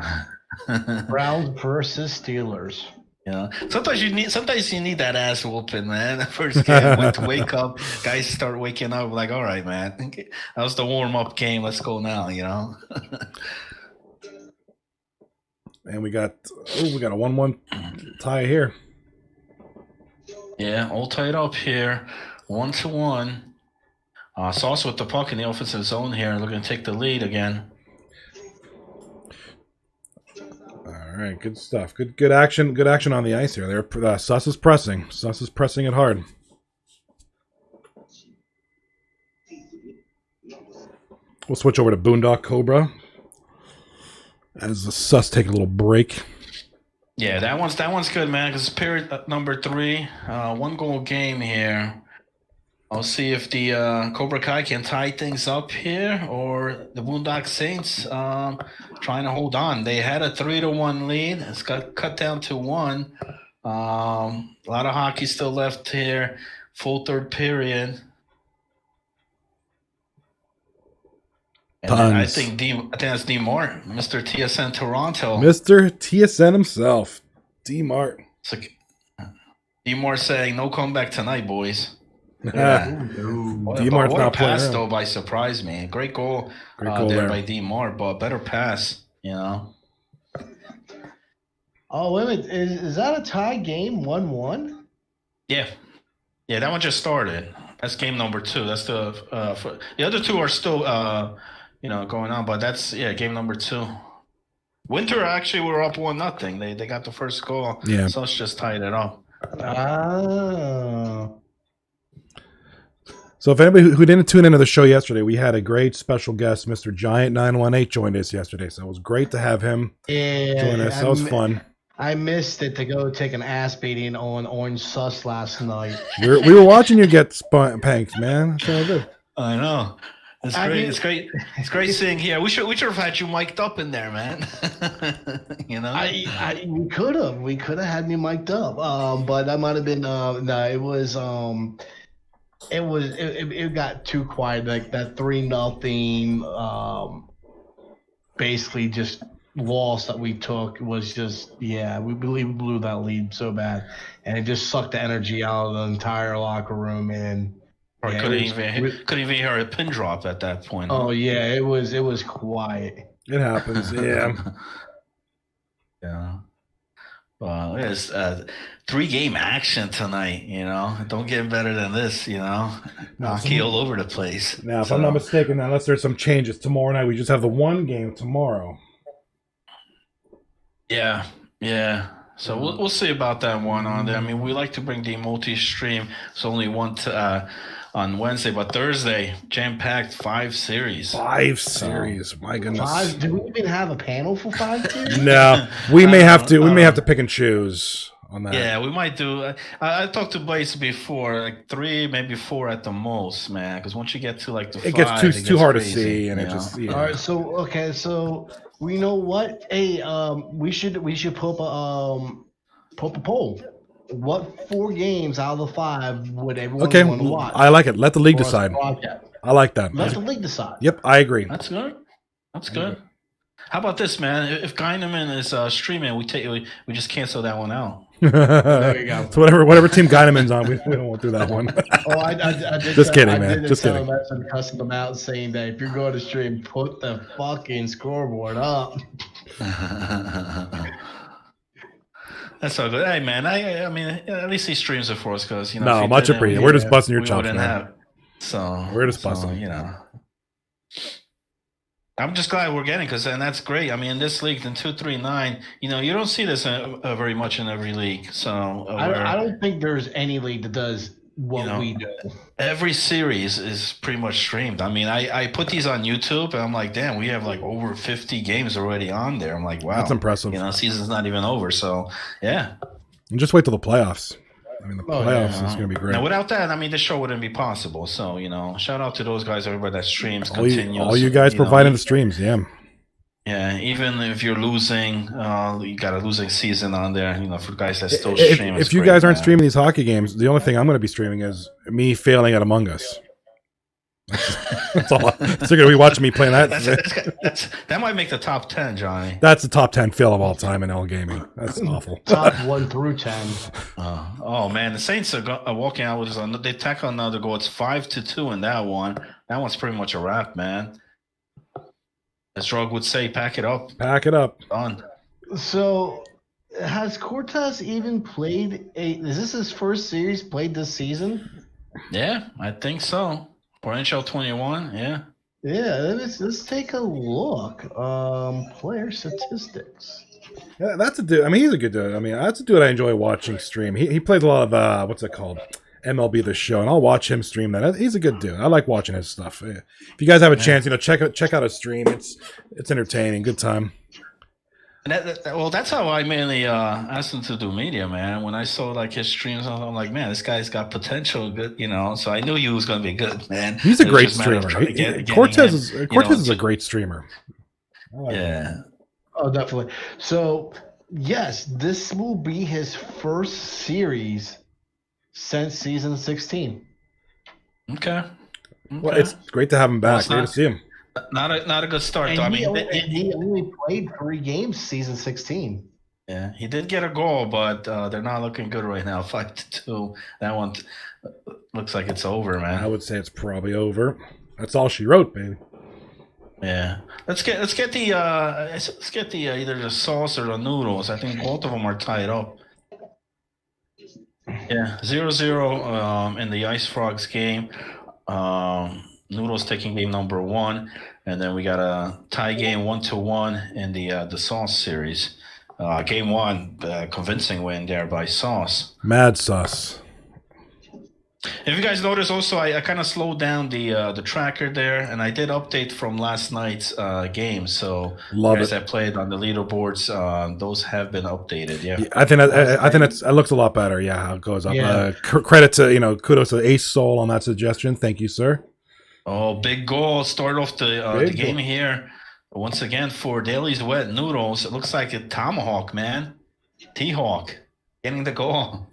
Browns versus Steelers. Yeah. Sometimes you need that ass whooping, man. The first game, to wake up, guys start waking up like, all right, man. That was the warm up game. Let's go now, And we got a 1-1 tie here. Yeah, all tied up here, 1-1. Sauce with the puck in the offensive zone here, looking to take the lead again. All right, good stuff. Good action. Good action on the ice here. Suss is pressing. Suss is pressing it hard. We'll switch over to Boondock Cobra as the Suss take a little break. Yeah, that one's good, man. Because period number 3, 1-goal game here. I'll see if the Cobra Kai can tie things up here, or the Boondock Saints trying to hold on. They had a 3-1 lead. It's got cut down to 1. A lot of hockey still left here. Full third period. And I think that's D Mart, Mr. TSN Toronto. Mr. TSN himself, D Mart. So, D Mart saying, "No comeback tonight, boys." D Mart's not playing pass around. though by surprise, man. Great goal there by D Mart, but better pass, Oh, wait a minute. Is that a tie game, 1-1? Yeah, that one just started. That's game number 2. That's the other 2 are still going on, but that's game number 2. Winter actually were up 1-0. They got the first goal. Yeah. So it's just tied it up. So if anybody who didn't tune into the show yesterday, we had a great special guest, Mr. Giant 918, joined us yesterday. So it was great to have him join us. That was fun. I missed it to go take an ass beating on Orange Sus last night. We were watching you get panked, man. That's all good. I know. It's great. It's great. It's great seeing here. We should have had you mic'd up in there, man. We could have had me mic'd up. But that might have been it got too quiet. Like that 3-0 basically just loss that we took was just we blew that lead so bad, and it just sucked the energy out of the entire locker room. And couldn't even hear a pin drop at that point. Oh yeah, it was quiet. It happens. Yeah. Yeah. Well, it's 3-game action tonight. Don't get better than this. Hockey all over the place. Now, if I'm not mistaken, unless there's some changes tomorrow night, we just have the 1 game tomorrow. Yeah. So we'll see about that one on there. I mean, we like to bring the multi-stream. It's only one on Wednesday, but Thursday, jam-packed 5 series. 5 series, my goodness. 5? Do we even have a panel for 5 series? No, we may have to. We may have to pick and choose on that. Yeah, we might do. I talked to Blaze before, like 3, maybe 4 at the most, man. Because once you get to like the 5, it gets too hard crazy, to see, and it just. Yeah. All right, so we know what? Hey, we should put up a poll. What 4 games out of the 5 would everyone want to watch? I like it. Let the league decide. I like that. Let the league decide. Yep, I agree. That's good. How about this, man? If Geineman is streaming, we just cancel that one out. There you go. So whatever team Geineman's on, we don't want to do that one. Oh, I did. Just kidding, man. Just kidding. I'm cussing them out, saying that if you're going to stream, put the fucking scoreboard up. That's all good. Hey, man, I mean, at least he streams it for us because, No, much appreciated. We're just busting your chops, man. We're just busting. I'm just glad we're getting and that's great. I mean, in this league, in 239, you don't see this very much in every league. So I don't think there's any league that does what we do. Every series is pretty much streamed. I mean, I put these on YouTube, and I'm like, damn, we have like over 50 games already on there. I'm like, wow, that's impressive. Season's not even over, so yeah. And just wait till the playoffs. I mean, the playoffs is going to be great. Now, without that, I mean, this show wouldn't be possible. So, shout out to those guys, everybody that streams, all you guys providing the streams, yeah. Yeah, even if you're losing, you got a losing season on there. For guys that still stream, it's If you great, guys aren't man. streaming these hockey games, the only thing I'm going to be streaming is me failing at Among Us. That's all. So you're going to be watching me playing that. That might make the top 10, Johnny. That's the top 10 fail of all time in L gaming. That's awful. Top 1 through 10. Oh man, the Saints are walking out with they tackle another goal. It's 5-2 in that one. That one's pretty much a wrap, man. As Drug would say, pack it up. Pack it up. Done. So, has Cortez even played is this his first series played this season? Yeah, I think so. For NHL 21, yeah. Yeah, let's take a look. Player statistics. Yeah, that's a dude. I mean, he's a good dude. I mean, that's a dude I enjoy watching stream. He plays a lot of what's it called, MLB The Show, and I'll watch him stream that. He's a good dude. I like watching his stuff. If you guys have a chance, check out his stream. It's entertaining. Good time. And well, that's how I mainly asked him to do media, man. When I saw like his streams, I'm like, man, this guy's got potential, good, So I knew he was going to be good, man. He's a great streamer. Cortez is a great streamer. Yeah. Oh, definitely. So, yes, this will be his first series since season 16. Okay. Well, it's great to have him back. Great to see him. Not a good start, And though. he only played 3 games season 16. Yeah, he did get a goal, but they're not looking good right now. 5-2. That one looks like it's over, man. I would say it's probably over. That's all she wrote, baby. Yeah, let's get the either the sauce or the noodles. I think both of them are tied up. Yeah, 0-0 in the Ice Frogs game. Noodles taking game number 1, and then we got a tie game 1-1 in the Sauce series. Game 1, convincing win there by Sauce. Mad Sauce. If you guys notice, also I kind of slowed down the tracker there, and I did update from last night's game. So guys that played on the leaderboards, those have been updated. Yeah, I think it looks a lot better. Yeah, how it goes up. Yeah. Credit to kudos to Ace Soul on that suggestion. Thank you, sir. Oh, big goal! Start off the game here once again for Daly's Wet Noodles. It looks like a tomahawk, man. T-Hawk getting the goal.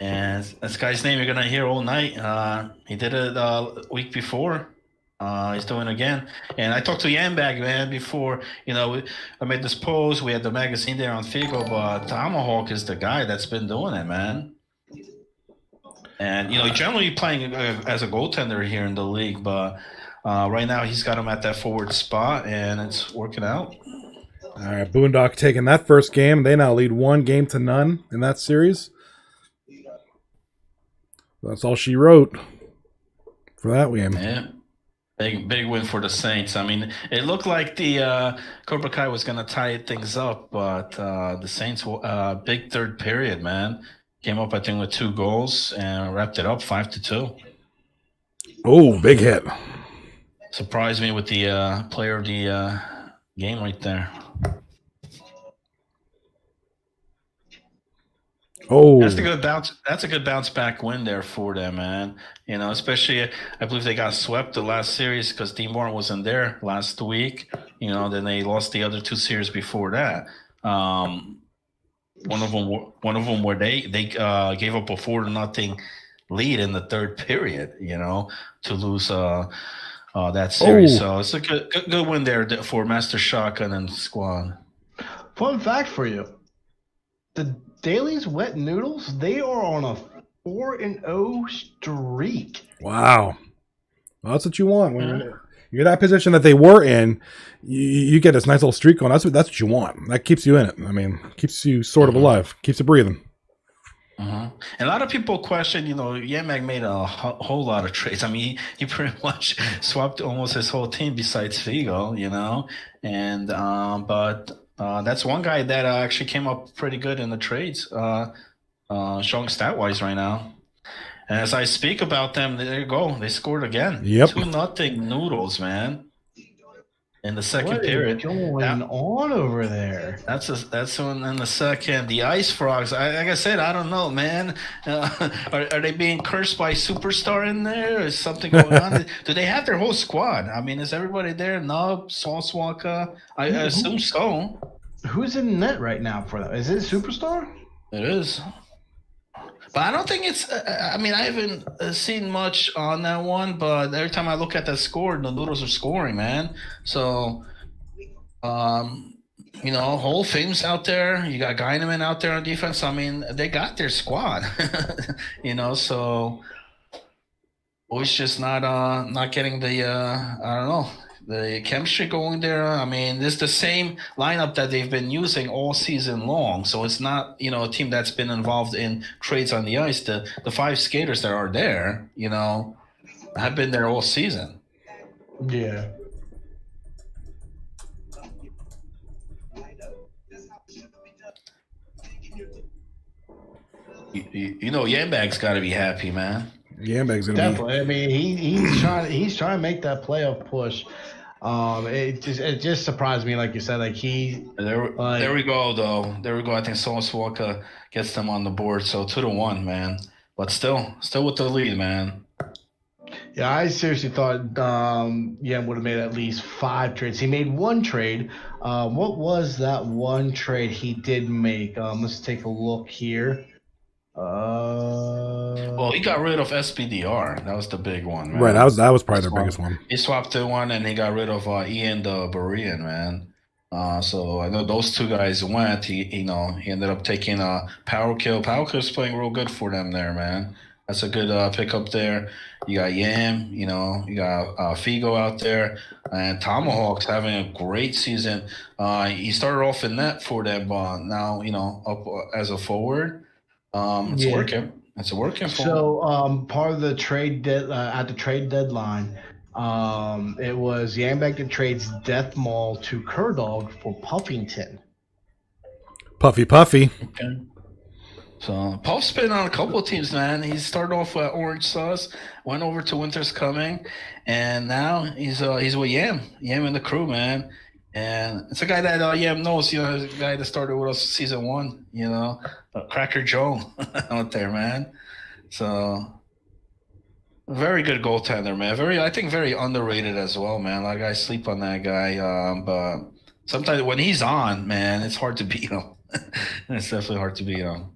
And this guy's name you're going to hear all night. He did it week before. He's doing it again. And I talked to Yambag, man, before. I made this post. We had the magazine there on Figo, but Tomahawk is the guy that's been doing it, man. And, he's generally playing as a goaltender here in the league, but right now he's got him at that forward spot, and it's working out. All right, Boondock taking that first game. They now lead 1-0 in that series. That's all she wrote for that game. Yeah, big win for the Saints. I mean, it looked like the Cobra Kai was going to tie things up, but the Saints, big third period, man, came up I think with 2 goals and wrapped it up 5-2. Oh, big hit! Surprised me with the player of the game right there. Oh, that's a good bounce back win there for them, man. Especially I believe they got swept the last series because Dean Martin wasn't there last week. Then they lost the other 2 series before that. One of them where they gave up a 4-0 lead in the third period. To lose that series. So it's a good win there for Master Shotgun and Squad. Fun fact for you: the Daly's Wet Noodles, they are on a 4-0 streak. Wow. Well, that's what you want. When you're in that position that they were in, you get this nice little streak going. That's what you want. That keeps you in it. I mean, keeps you sort of alive. Keeps you breathing. And a lot of people question, Yamag made a whole lot of trades. I mean, he pretty much swapped almost his whole team besides Figo, and but that's one guy that actually came up pretty good in the trades, showing stat-wise right now. And as I speak about them, there you go. They scored again. Yep. 2-0 Noodles, man. in the second What is period. going on over there? That's one in the second. The Ice Frogs. Like I said, I don't know, man. Are they being cursed by Superstar in there? Is something going on? Do they have their whole squad? I mean, is everybody there? Nub, Salswalker? I assume so. Who's in net right now for them? Is it Superstar? It is. But I don't think it's. I mean, I haven't seen much on that one. But every time I look at that score, the Noodles are scoring, man. So, Hall of Fame's out there. You got Guyneman out there on defense. I mean, they got their squad. So always just not getting the I don't know, the chemistry going there. I mean, this is the same lineup that they've been using all season long. So it's not, a team that's been involved in trades on the ice. The 5 skaters that are there, have been there all season. Yeah. Yambag's got to be happy, man. Yambag's gonna definitely. I mean, he's trying to make that playoff push. It just surprised me, like you said, like there we go though. There we go. I think Sauce Walker gets them on the board. So 2-1, man. But still with the lead, man. Yeah, I seriously thought Yam would have made at least 5 trades. He made 1 trade. What was that one trade he did make? Let's take a look here. Well, he got rid of SBDR. That was the big one, man. Right, that was probably the biggest one. He swapped to one, and he got rid of Ian the Berean, man. So I know those 2 guys went. He ended up taking Power Kill. Power Kill's playing real good for them there, man. That's a good pickup there. You got Yam, you got Figo out there, and Tomahawk's having a great season. He started off in net for them, but now up as a forward. It's working. It's working for him. So part of the trade at the trade deadline, it was Yambag that trades Death Maul to Kerdog for Puffington. Puffy. Okay. So Puff's been on a couple of teams, man. He started off with Orange Sauce, went over to Winter's Coming, and now he's with Yam and the crew, man. And it's a guy that Yam knows, the guy that started with us season 1, Cracker Joe out there, man. So very good goaltender, man. I think very underrated as well, man. A lot of guys sleep on that guy, but sometimes when he's on, man, it's hard to beat him. It's definitely hard to beat him.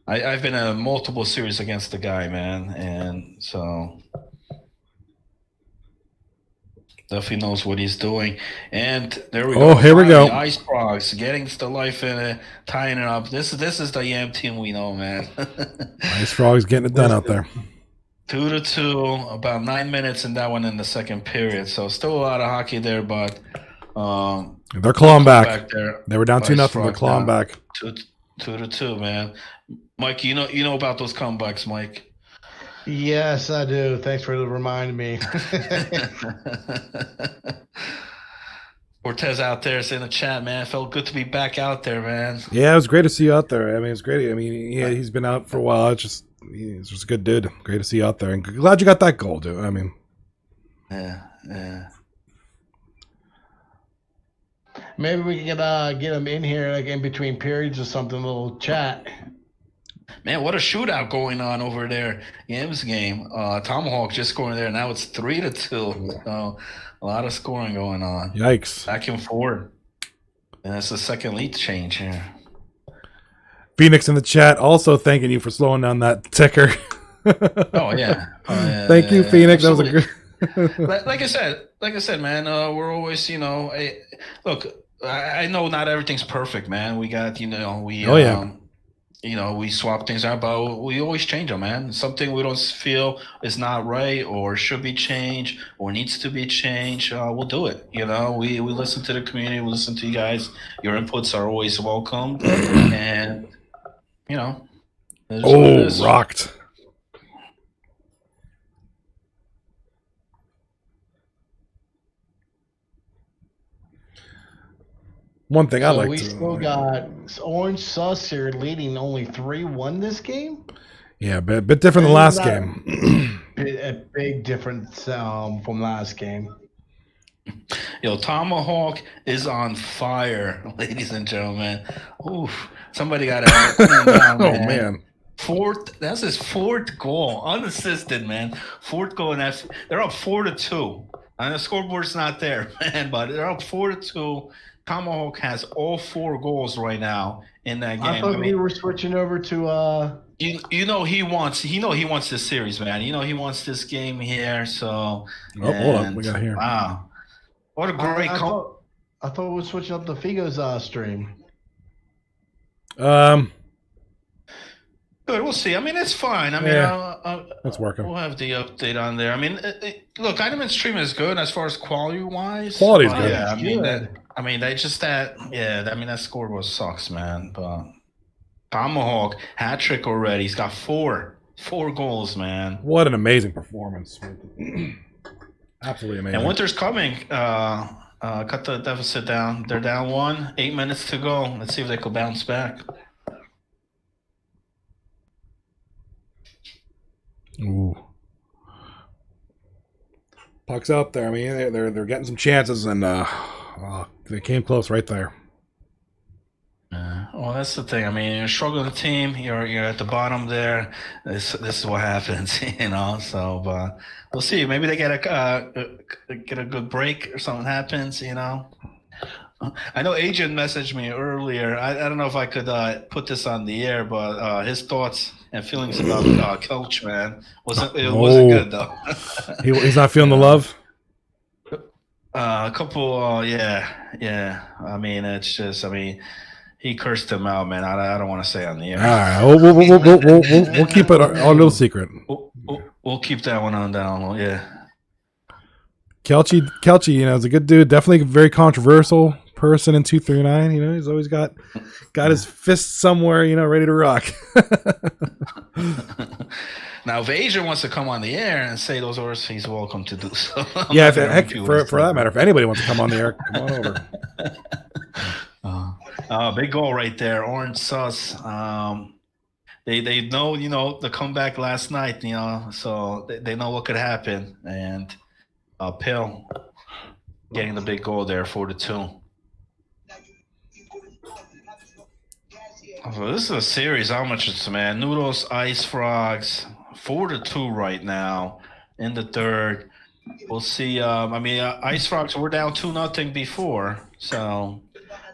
I've been in multiple series against the guy, man, and so definitely knows what he's doing. And there we go. Oh, here we go. The Ice Frogs getting the life in it, tying it up. This is the Yam team we know, man. Ice Frogs getting it done out there. 2-2, about 9 minutes in that one in the second period. So still a lot of hockey there, but they're clawing back. There. They were down 2-0. They're clawing back. 2-2, man. Mike, you know about those comebacks, Mike. Yes, I do. Thanks for reminding me. Cortez out there is in the chat, man. Felt good to be back out there, man. Yeah, it was great to see you out there. I mean, it's great. I mean, he's been out for a while. He's just a good dude. Great to see you out there. And glad you got that goal, dude. I mean. Yeah. Maybe we can get him in here, like in between periods or something, a little chat. Man, what a shootout going on over there. Yam's game. Tomahawk just scoring there. Now it's 3-2. So a lot of scoring going on. Yikes. Back and forth. And that's the second lead change here. Phoenix in the chat also thanking you for slowing down that ticker. Oh, yeah. Thank you, Phoenix. Absolutely. That was a good. like I said, man, we're always, look, I know not everything's perfect, man. We got, we swap things out, but we always change them, man. Something we don't feel is not right or should be changed or needs to be changed, we'll do it. We listen to the community, we listen to you guys. Your inputs are always welcome, and rocked. One thing we still got Orange Sauce here leading only 3-1 this game. Yeah, but a bit different than last game. A big difference from last game. Yo, Tomahawk is on fire, ladies and gentlemen. Oof. Somebody got to cool him down, Oh man. man. That's his fourth goal, unassisted, man. Fourth goal, and they're up 4-2. And the scoreboard's not there, man, but they're up 4-2. Tomahawk has all 4 goals right now in that game. I thought we were switching over to. You know he wants this series, man. You know he wants this game here. So Oh, hold on, we got here. Wow, what a great I thought we were switching up to Figo's stream. Good, we'll see. I mean, it's fine. I mean, it's working. We'll have the update on there. I mean, look, Ironman stream is good as far as quality wise. Quality's good. Yeah, I mean, that scoreboard sucks, man. But Tomahawk hat trick already. He's got 4 goals, man. What an amazing performance! Absolutely amazing. And winter's coming. Cut the deficit down. They're down 1. 8 minutes to go. Let's see if they could bounce back. Ooh. Puck's out there. I mean, they're getting some chances, and they came close right there. Well, that's the thing. I mean, you're a struggling team. You're at the bottom there. This is what happens, you know. So, but we'll see. Maybe they get a good break or something happens, you know. I know Adrian messaged me earlier. I don't know if I could put this on the air, but his thoughts and feelings about Coach, man, wasn't good though. He's not feeling the love. A couple, yeah. I mean, it's just, he cursed him out, man. I don't want to say on the air. All right, we'll keep it our little secret. We'll keep that one on down low, yeah. Kelchi, you know, is a good dude. Definitely a very controversial person in 239. You know, he's always got his fist somewhere, you know, ready to rock. Now, if Adrian wants to come on the air and say those words, he's welcome to do so. Yeah, for that matter, if anybody wants to come on the air, come on over. Big goal right there, Orange Sus. They know, you know, the comeback last night, you know, so they know what could happen, and Pill getting the big goal there, 4-2. So this is a series. How much it's, man? Noodles, Ice Frogs, 4-2 right now in the third. We'll see. Ice Frogs were down 2-0 before. So,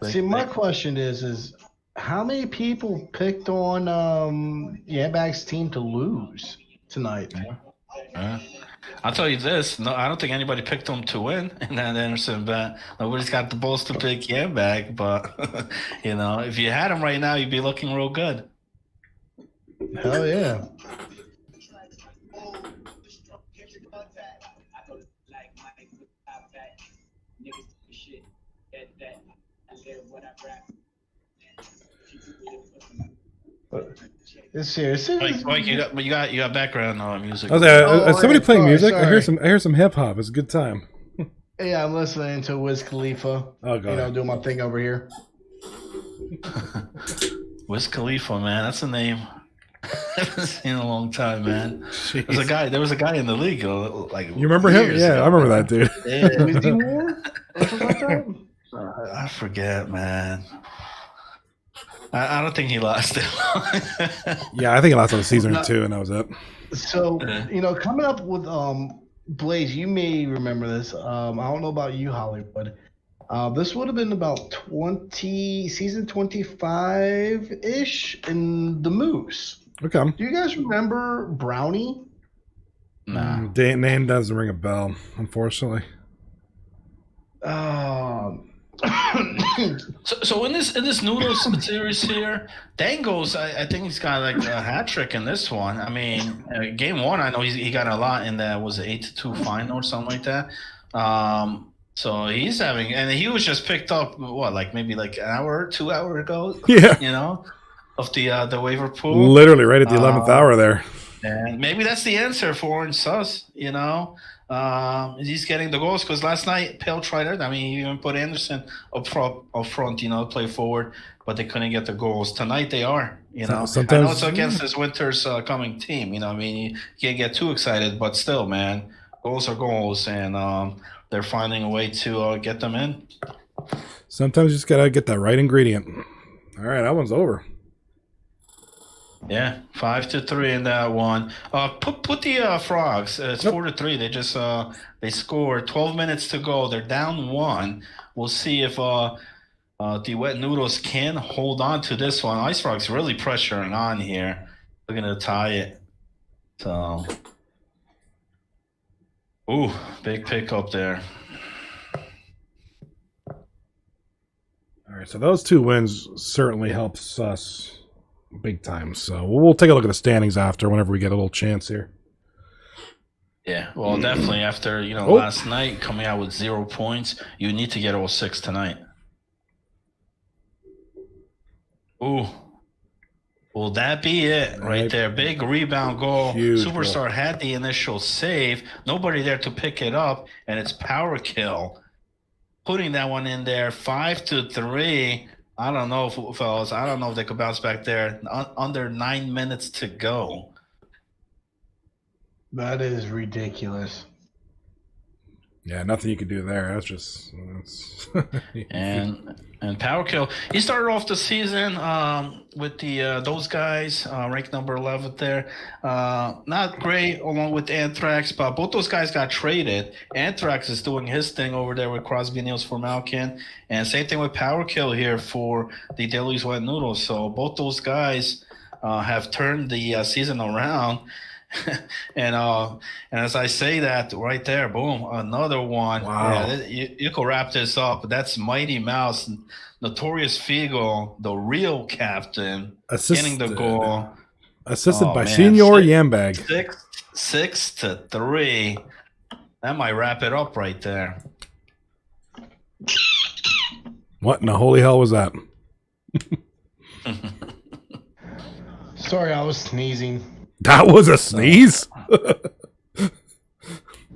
see, my question is how many people picked on Yambag's team to lose tonight? I'll tell you this. No, I don't think anybody picked them to win in that Anderson bet. Nobody's got the balls to pick Yambag, but you know, if you had him right now, you'd be looking real good. Hell yeah. It's serious. Mike, you got background music. Is somebody playing music? Sorry. I hear some hip hop. It's a good time. Yeah, I'm listening to Wiz Khalifa. Oh, God. Doing my thing over here. Wiz Khalifa, man, that's a name I haven't seen in a long time, man. Jeez. There was a guy in the league like You remember him? Yeah, I remember that dude. Yeah. Wizzy Moore? Or something like that? I forget, man. I don't think he lasted long. Yeah, I think it lasted a season or two, and that was it. So, coming up with Blaze, you may remember this. I don't know about you, Hollywood. This would have been about season 25-ish in the Moose. Okay. Do you guys remember Brownie? Nah. Name doesn't ring a bell, unfortunately. So in this Noodles series here, Dango's, I think he's got like a hat trick in this one. I mean, game one, I know he got a lot in that, was it 8-2 final or something like that. So he's having, and he was just picked up maybe an hour, 2 hours ago. Yeah. Of the waiver pool. Literally right at the 11th hour there. And maybe that's the answer for Orange Sus. He's getting the goals because last night Pale tried it. I mean, he even put Anderson up front, play forward, but they couldn't get the goals. Tonight they are. Sometimes, I know it's against this winter's coming team. You can't get too excited, but still, man, Goals are goals, and they're finding a way to get them in. Sometimes you just gotta get that right ingredient. All right, that one's over. Yeah, 5-3 in that one. Put the Frogs. It's 4-3. They just they scored. 12 minutes to go. They're down one. We'll see if the Wet Noodles can hold on to this one. Ice Frogs really pressuring on here. Looking to tie it. So, ooh, big pickup there. All right, so those 2 wins certainly helps us big time. So we'll take a look at the standings after, whenever we get a little chance here. Yeah, well, definitely after last night coming out with 0 points, you need to get all 6 tonight. Ooh. Will that be it right there? Big rebound goal. Huge Superstar had the initial save. Nobody there to pick it up, and it's power kill. Putting that one in there, 5-3. I don't know, fellas. I don't know if they could bounce back there. Under 9 minutes to go. That is ridiculous. Yeah, nothing you can do there. That's and power kill. He started off the season with the those guys ranked number 11 there. Not great along with Anthrax, but both those guys got traded. Anthrax is doing his thing over there with Crosby, Niels for Malkin, and same thing with power kill here for the Dailies Wet Noodles. So both those guys have turned the season around. and as I say that right there, boom, another one. Wow. Yeah, you could wrap this up. That's Mighty Mouse, Notorious Figo, the real captain, getting the goal. Assisted by Senior Yambag. 6-3. That might wrap it up right there. What in the holy hell was that? Sorry, I was sneezing. That was a sneeze?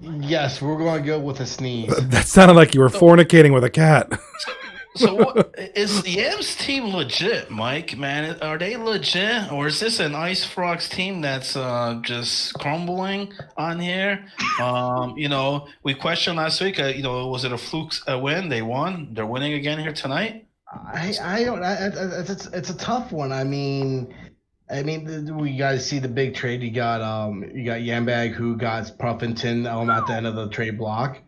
Yes, we're going to go with a sneeze. That sounded like you were fornicating with a cat. So what, is the Yams team legit, Mike, man? Are they legit? Or is this an Ice Frogs team that's just crumbling on here? We questioned last week, was it a fluke win? They won. They're winning again here tonight? I don't. It's a tough one. I mean, we guys see the big trade. You got Yambag, who got Puffington at the end of the trade block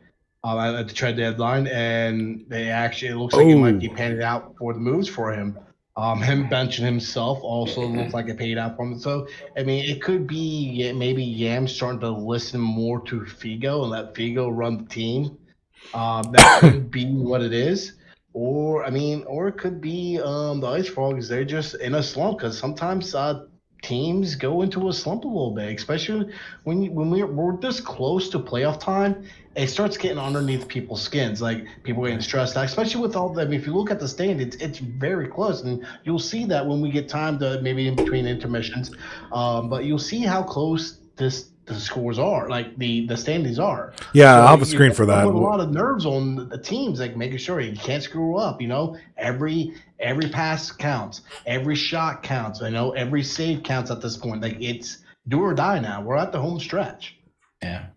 at the trade deadline, and it looks like it might be paid out for the moves for him. Him benching himself also looks like it paid out for him. So I mean, it could be maybe Yam starting to listen more to Figo and let Figo run the team. That could be what it is. Or it could be the Ice Frogs. They're just in a slump because sometimes teams go into a slump a little bit, especially when we're this close to playoff time. It starts getting underneath people's skins, like people getting stressed out, especially with all that. If you look at the standings, it's very close, and you'll see that when we get time to maybe in between intermissions. But you'll see how close the scores are, like the standings are. Yeah, so I'll have a screen for that. Put a lot of nerves on the teams, like making sure you can't screw up. Every pass counts, every shot counts. Every save counts at this point. Like it's do or die now. We're at the home stretch. Yeah.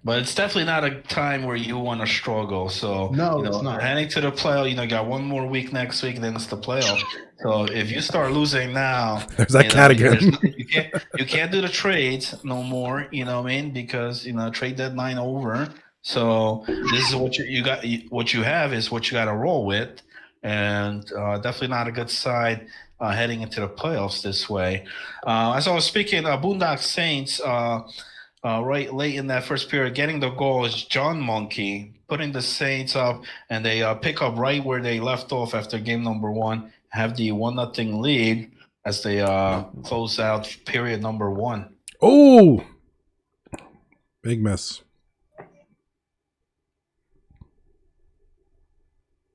But it's definitely not a time where you want to struggle. So, no, it's not. Heading to the playoff, you got one more week next week, and then it's the playoff. So if you start losing now, there's that cat again. You can't do the trades no more. You know what I mean? Because trade deadline over. So this is what you got. What you have is what you got to roll with, and definitely not a good side heading into the playoffs this way. As I was speaking, Boondock Saints. Right late in that first period, getting the goal is John Monkey, putting the Saints up, and they pick up right where they left off after game number 1, have the 1-0 lead as they close out period number 1. Oh, big miss.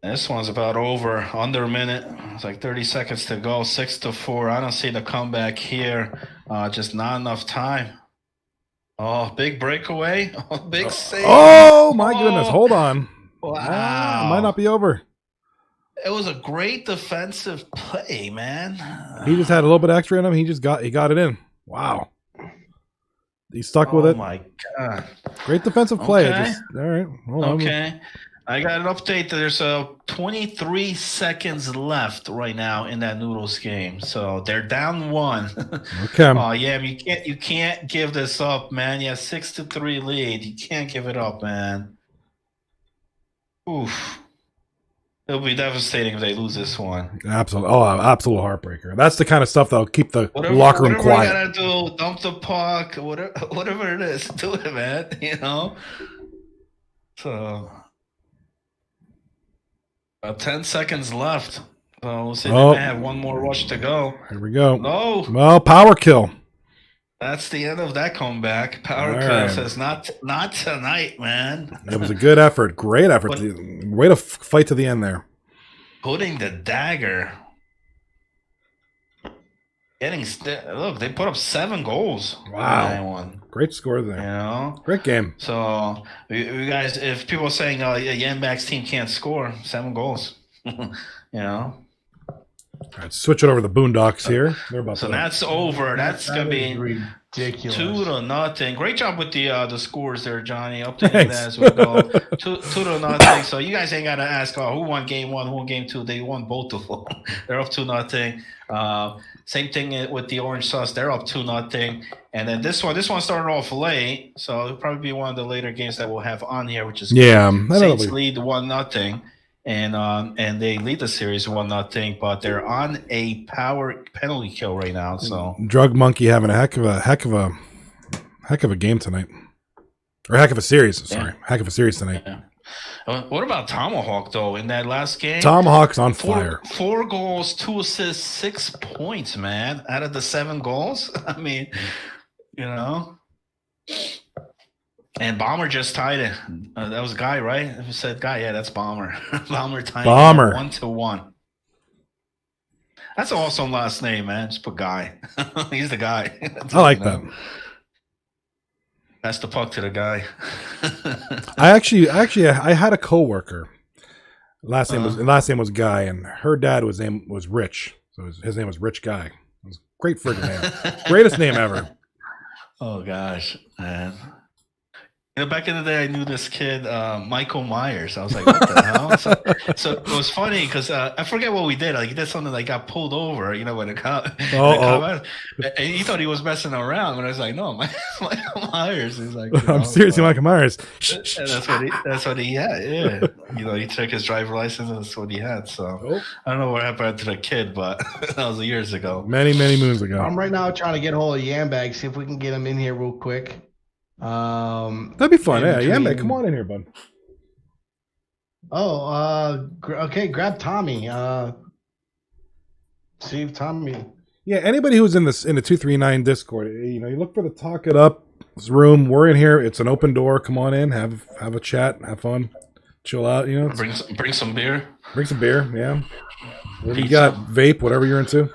This one's about over, under a minute. It's like 30 seconds to go, 6-4. I don't see the comeback here. Just not enough time. Oh, big breakaway. Oh, big save. Oh, my goodness. Hold on. Wow. It might not be over. It was a great defensive play, man. He just had a little bit extra in him. He got it in. Wow. He's stuck with Oh it. my god. Great defensive play. Okay. Just all right. Hold on. Okay. I got an update. There's 23 seconds left right now in that Noodles game, so they're down 1. Okay. Oh yeah, you can't give this up, man. You have 6-3 lead. You can't give it up, man. Oof. It'll be devastating if they lose this one. Absolute. Oh, absolute heartbreaker. That's the kind of stuff that'll keep the locker room whatever quiet. you gotta do, dump the puck, whatever it is, do it, man. You know. So. 10 seconds left. So we'll see. They may have one more rush to go. Here we go. No. Well, power kill. That's the end of that comeback. Power kill says not tonight, man. It was a good effort. Great effort. Way to fight to the end there. Putting the dagger. Look, they put up 7 goals. Wow. Great score there. You know? Great game. So, you guys, if people are saying, Yanback's team can't score, 7 goals. You know? All right, switch it over to the Boondocks here. That's over. That's going to be ridiculous. 2-0. Great job with the scores there, Johnny. Updating that as we go. 2-0. So you guys ain't got to ask, who won game 1, who won game 2. They won both of them. They're up 2-0. Same thing with the Orange Sauce. They're up 2-0. And then this one started off late, so it'll probably be one of the later games that we'll have on here, which is Saints lead 1-0. And they lead the series 1-0, but they're on a power penalty kill right now. So Drug Monkey having a heck of a game tonight, or heck of a series. Sorry, heck of a series tonight. Yeah. What about Tomahawk though? In that last game, Tomahawk's on fire. 4 goals, 2 assists, 6 points, man. Out of the 7 goals, I mean, you know. And Bomber just tied it. That was Guy, right? Who said Guy? Yeah, that's Bomber. Bomber tied it 1-1. That's an awesome last name, man. Just put Guy. He's the guy. I like that. Pass the puck to the guy. I had a coworker. Last name was Guy, and her dad was Rich. So his name was Rich Guy. It was a great friggin' name. Greatest name ever. Oh gosh, man. Back in the day, I knew this kid, Michael Myers. I was like, what the hell? So it was funny because I forget what we did. Like, he did something like got pulled over, when it got and he thought he was messing around. But I was like, no, Michael Myers. He's like, I'm seriously Michael Myers. That's what he had. Yeah, he took his driver license, and that's what he had. So I don't know what happened to the kid, but that was years ago. Many moons ago. I'm right now trying to get a hold of Yambag, see if we can get him in here real quick. That'd be fun. Yeah, man, come on in here, bud. Okay, grab Tommy. See if Tommy. Yeah, anybody who's in the 239 Discord, you look for the Talk It Up room. We're in here. It's an open door. Come on in, have a chat, have fun, chill out. Bring some beer. Bring some beer. Yeah. What do you got? Vape, whatever you're into.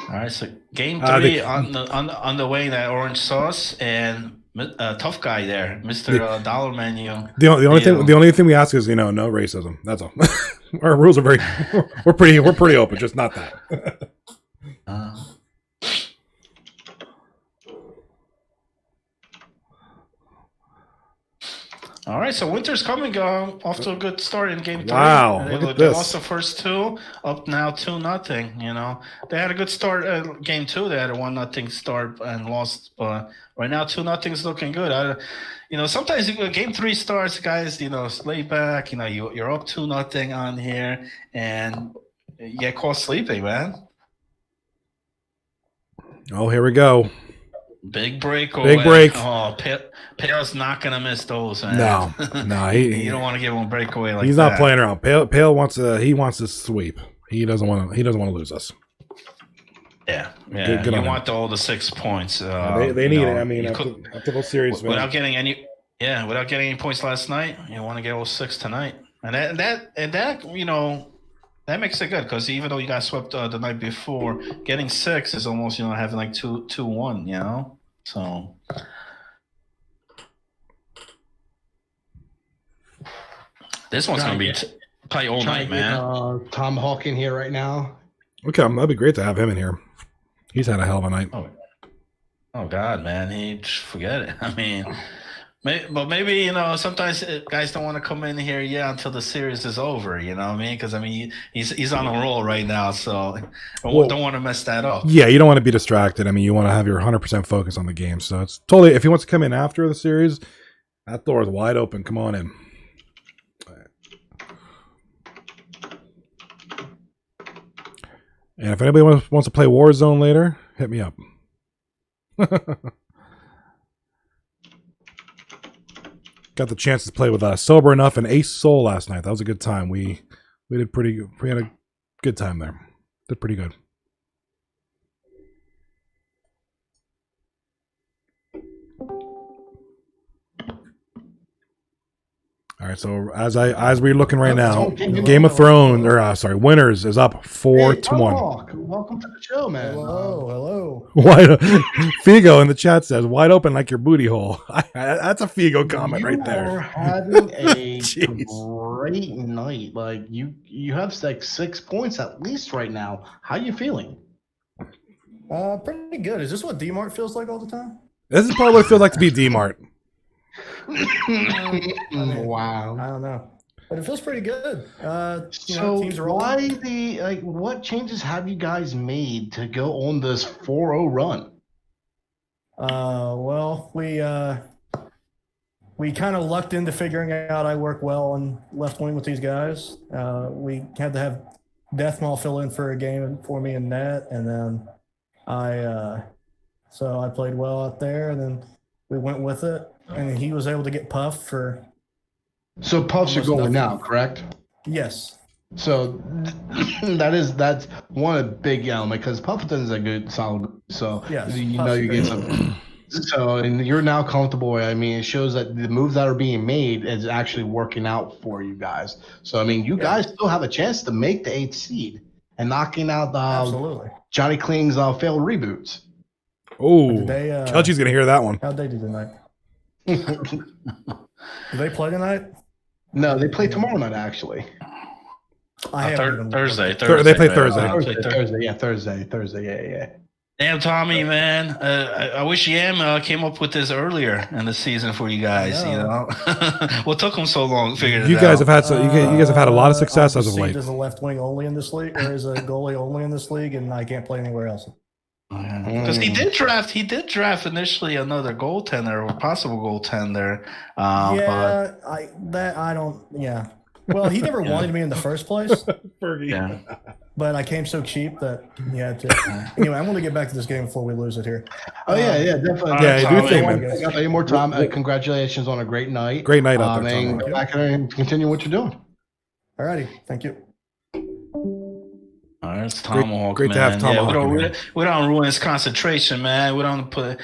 All right, so game 3 on the way. That Orange Sauce and tough guy there, Mr. Dollar Menu. The only thing we ask is no racism. That's all. Our rules are we're pretty open, just not that. All right, so winter's coming. Off to a good start in game 3. Wow, look at this. They lost the first 2, up now 2-0. They had a good start. Game 2, they had a 1-0 start and lost. But right now 2-0 is looking good. Sometimes game 3 starts, guys. Lay back. You're up 2-0 on here, and you get caught sleeping, man. Oh, here we go. Big breakaway. Big break. Oh, Pale's not going to miss those, man. No. You don't want to give him a breakaway like that. He's not playing around. Pale wants to sweep. He doesn't want to lose us. Yeah. Good you want all the 6 points. They need it. I mean, after those series, without getting any points last night, you want to get all 6 tonight. And that makes it good because even though you got swept the night before, getting 6 is almost having like 2-1. So this one's gonna be play all night, man. Tomahawk in here right now. Okay, that'd be great to have him in here. He's had a hell of a night. Oh God, man, he just forget it. I mean, but maybe sometimes guys don't want to come in here until the series is over. You know what I mean? Because I mean he's on a roll right now, so don't want to mess that up. Yeah, you don't want to be distracted. I mean, you want to have your 100% focus on the game. So it's totally, if he wants to come in after the series, that door is wide open. Come on in. And if anybody wants to play Warzone later, hit me up. Got the chance to play with Sober Enough and Ace Soul last night. That was a good time. We did pretty. We had a good time there. Did pretty good. All right, so as we're looking right now, Game of Thrones, or Winners is up 4-1. Welcome to the show, man. Hello. Figo in the chat says, "Wide open like your booty hole." That's a Figo comment right there. You are having a great night. Like you have like 6 points at least right now. How you feeling? Pretty good. Is this what D-Mart feels like all the time? This is probably what it feels like to be D-Mart. Wow. I don't know, but it feels pretty good. So teams are what changes have you guys made to go on this 4-0 run? Well, we kind of lucked into figuring out I work well on left wing with these guys. We had to have Deathmaw fill in for a game for me in net, and then so I played well out there, and then we went with it. And he was able to get Puff for. So Puffs are going now, correct? Yes. So that's one of the big element because Puffington is a good solid. So yes, you get some. So and you're now comfortable. I mean, it shows that the moves that are being made is actually working out for you guys. So I mean, you guys still have a chance to make the 8th seed and knocking out the absolutely Johnny Kling's failed reboots. Oh, Kelchi's gonna hear that one. How'd they do tonight? Do they play tonight? No, they play tomorrow night actually. Thursday. They play Thursday. Thursday. Yeah. Damn, Tommy, man. I wish Yam came up with this earlier in the season for you guys. What took them so long to figure it out? You guys have had a lot of success as of late. As a left wing only in this league, or as a goalie only in this league, and I can't play anywhere else. Because he did draft initially another goaltender or possible goaltender. Well, he never wanted me in the first place. Yeah. But I came so cheap that he had to. Anyway, I want to get back to this game before we lose it here. Oh yeah, definitely. Yeah, do think, man. Got any more time? Congratulations on a great night. Great night out there, and go back and continue what you're doing. Alrighty, thank you. All right, it's Tomahawk. Great to have Tomahawk. We don't ruin his concentration, man. We don't put.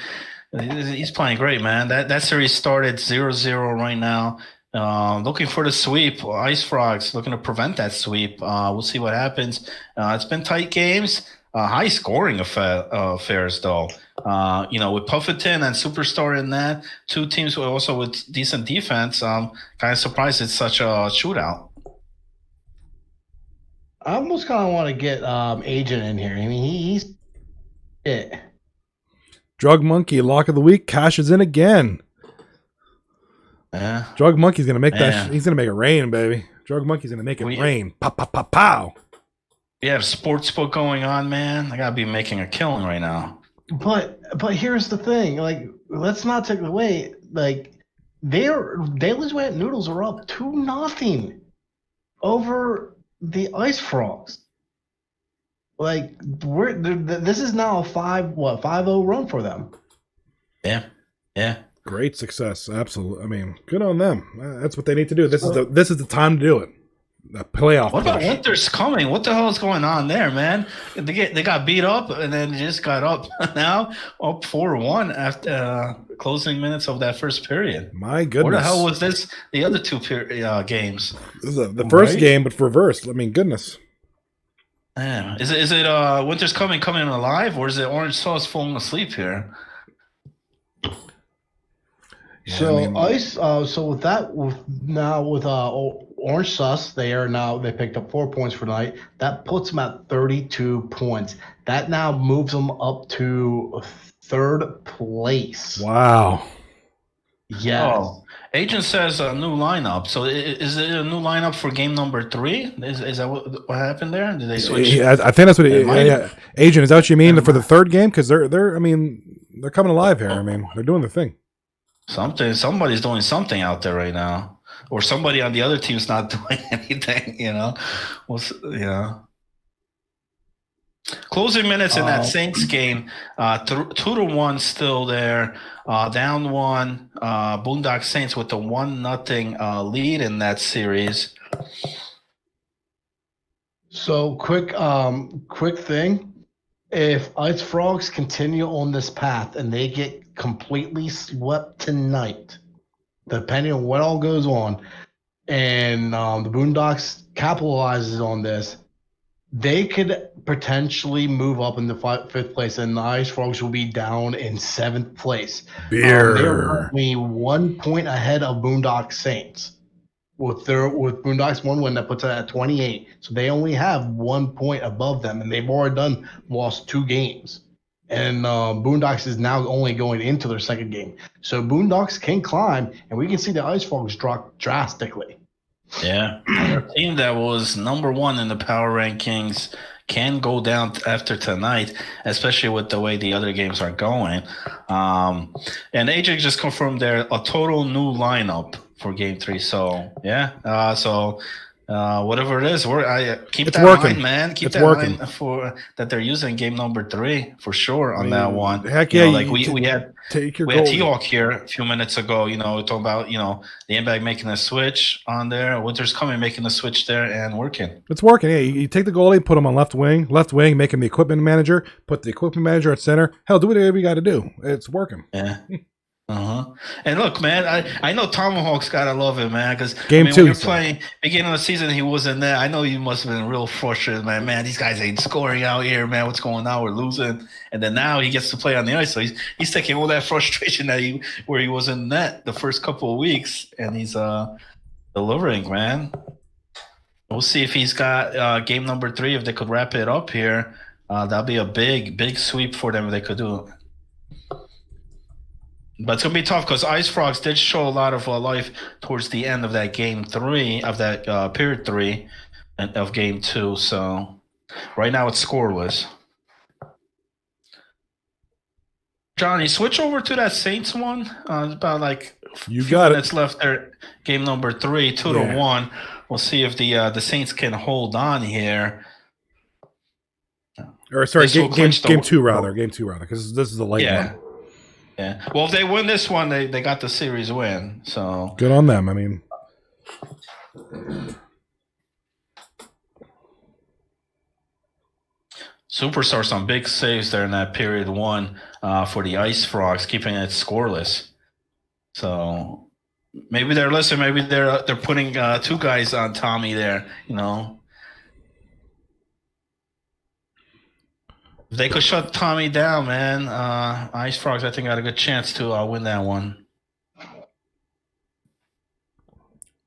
He's playing great, man. That series started 0-0 right now. Looking for the sweep. Ice Frogs looking to prevent that sweep. We'll see what happens. It's been tight games, high scoring affairs though. With Puffington and Superstar in that, two teams also with decent defense. Kind of surprised it's such a shootout. I almost kind of want to get Agent in here. I mean, he's it. Drug Monkey lock of the week cashes in again. Yeah. Drug Monkey's gonna make that. He's gonna make it rain, baby. Drug Monkey's gonna make it rain. Pow, pow, pow, pow. We have sportsbook going on, man. I gotta be making a killing right now. But here's the thing. Like, let's not take it away. Like, Daly's Wet Noodles are up 2-0 over the Ice Frogs. Like, this is now a 5-0 run for them. Yeah. Great success, absolutely. I mean, good on them. That's what they need to do. This is the time to do it. The playoff. What about Winter's Coming? What the hell is going on there, man? They got beat up and then just got up now, up 4-1 after closing minutes of that first period. My goodness, what the hell was this? The other two games. This is the first game, but reversed. I mean, goodness. Man, is it Winter's coming alive, or is it Orange Sauce falling asleep here? Yeah, so Ice. So with that, with Orange Sus, they picked up 4 points for tonight. That puts them at 32 points. That now moves them up to third place. Wow. Yes. Oh, agent says a new lineup. So is it a new lineup for game number 3? Is that what happened there? Did they switch? I think that's what Agent, is that what you mean for the third game? Because they're coming alive here. I mean, they're doing the thing. Somebody's doing something out there right now, or somebody on the other team's not doing anything. Closing minutes in that Saints game, 2-1 still there. Down 1. Boondock Saints with the 1-0 lead in that series. So quick thing. If Ice Frogs continue on this path and they get completely swept tonight, depending on what all goes on, and the Boondocks capitalizes on this, they could potentially move up in the 5th place, and the Ice Frogs will be down in 7th place. Beer. They're currently 1 point ahead of Boondock Saints. With Boondocks 1 win, that puts it at 28. So they only have 1 point above them, and they've already lost 2 games. And Boondocks is now only going into their 2nd game. So Boondocks can climb, and we can see the Ice Frogs drop drastically. Yeah, a team that was number 1 in the power rankings can go down after tonight, especially with the way the other games are going. And AJ just confirmed a total new lineup for Game 3. So yeah, whatever it is, keep it's that working. in mind, man. Keep it's that working. in mind for that they're using game number 3 for sure on that one. Heck yeah, we had T-Hawk here a few minutes ago. Talking about the NBA making a switch on there. Winter's coming, making a switch there and working. It's working. Yeah, you take the goalie, put him on left wing, make him the equipment manager, put the equipment manager at center. Hell, do whatever you got to do. It's working. Yeah. And look, man, I know Tomahawk's gotta love it, man, because Game 2, when you're playing beginning of the season, he wasn't there. I know you must have been real frustrated, man. Man, these guys ain't scoring out here, man. What's going on? We're losing. And then now he gets to play on the ice, so he's taking all that frustration where he was in net the first couple of weeks, and he's delivering, man. We'll see if he's got game number 3. If they could wrap it up here, that'll be a big sweep for them if they could do it. But it's going to be tough because Ice Frogs did show a lot of life towards the end of that game 3, of that period 3 of game 2. So right now it's scoreless. Johnny, switch over to that Saints one. About like a few minutes left there. Game number 3, 2-1. We'll see if the Saints can hold on here. Or sorry, game 2 rather, because this is the late one. Yeah. Well, if they win this one, they got the series win. So good on them. I mean, Superstar some big saves there in that period 1 for the Ice Frogs, keeping it scoreless. So maybe they're listening. Maybe they're putting 2 guys on Tommy there. If they could shut Tommy down, man, Ice Frogs, I think, got a good chance to win that one.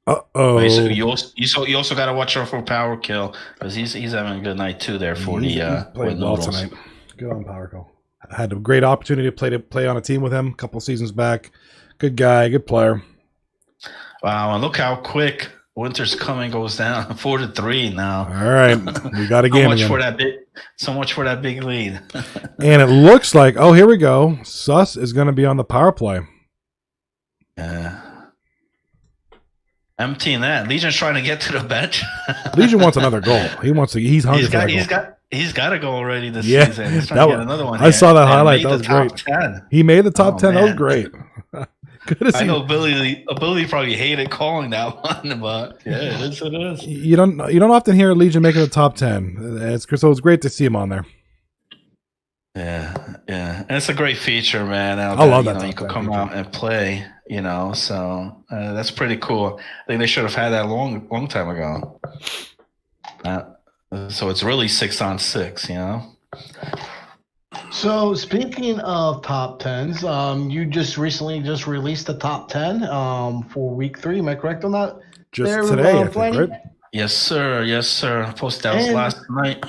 Uh-oh. You also got to watch out for Power Kill because he's having a good night, too, there for the played well tonight. Good on Power Kill. I had a great opportunity to play on a team with him a couple seasons back. Good guy, good player. Wow, and look how quick Winter's Coming goes down 4-3 now. All right, we got a game again. So much for that big lead. And it looks like, here we go. Sus is going to be on the power play. Emptying that. Legion's trying to get to the bench. Legion wants another goal. He's hungry for that goal. He's got a goal already this season. He's trying to get another one. I saw that highlight. That was great. 10. He made the top 10. Man. That was great. Good to see. I know Billy probably hated calling that one, but yeah, it is. You don't often hear Legion making the top 10. So it's great to see him on there. Yeah, and it's a great feature, man. I love that. You could come out and play, so that's pretty cool. I think they should have had that long time ago. So it's really 6-on-6, So speaking of top 10s, you just recently released the top 10 for week 3. Am I correct on that? just there, today, I think, Flanny? right? Yes, sir. Yes, sir. I posted that was And- last night.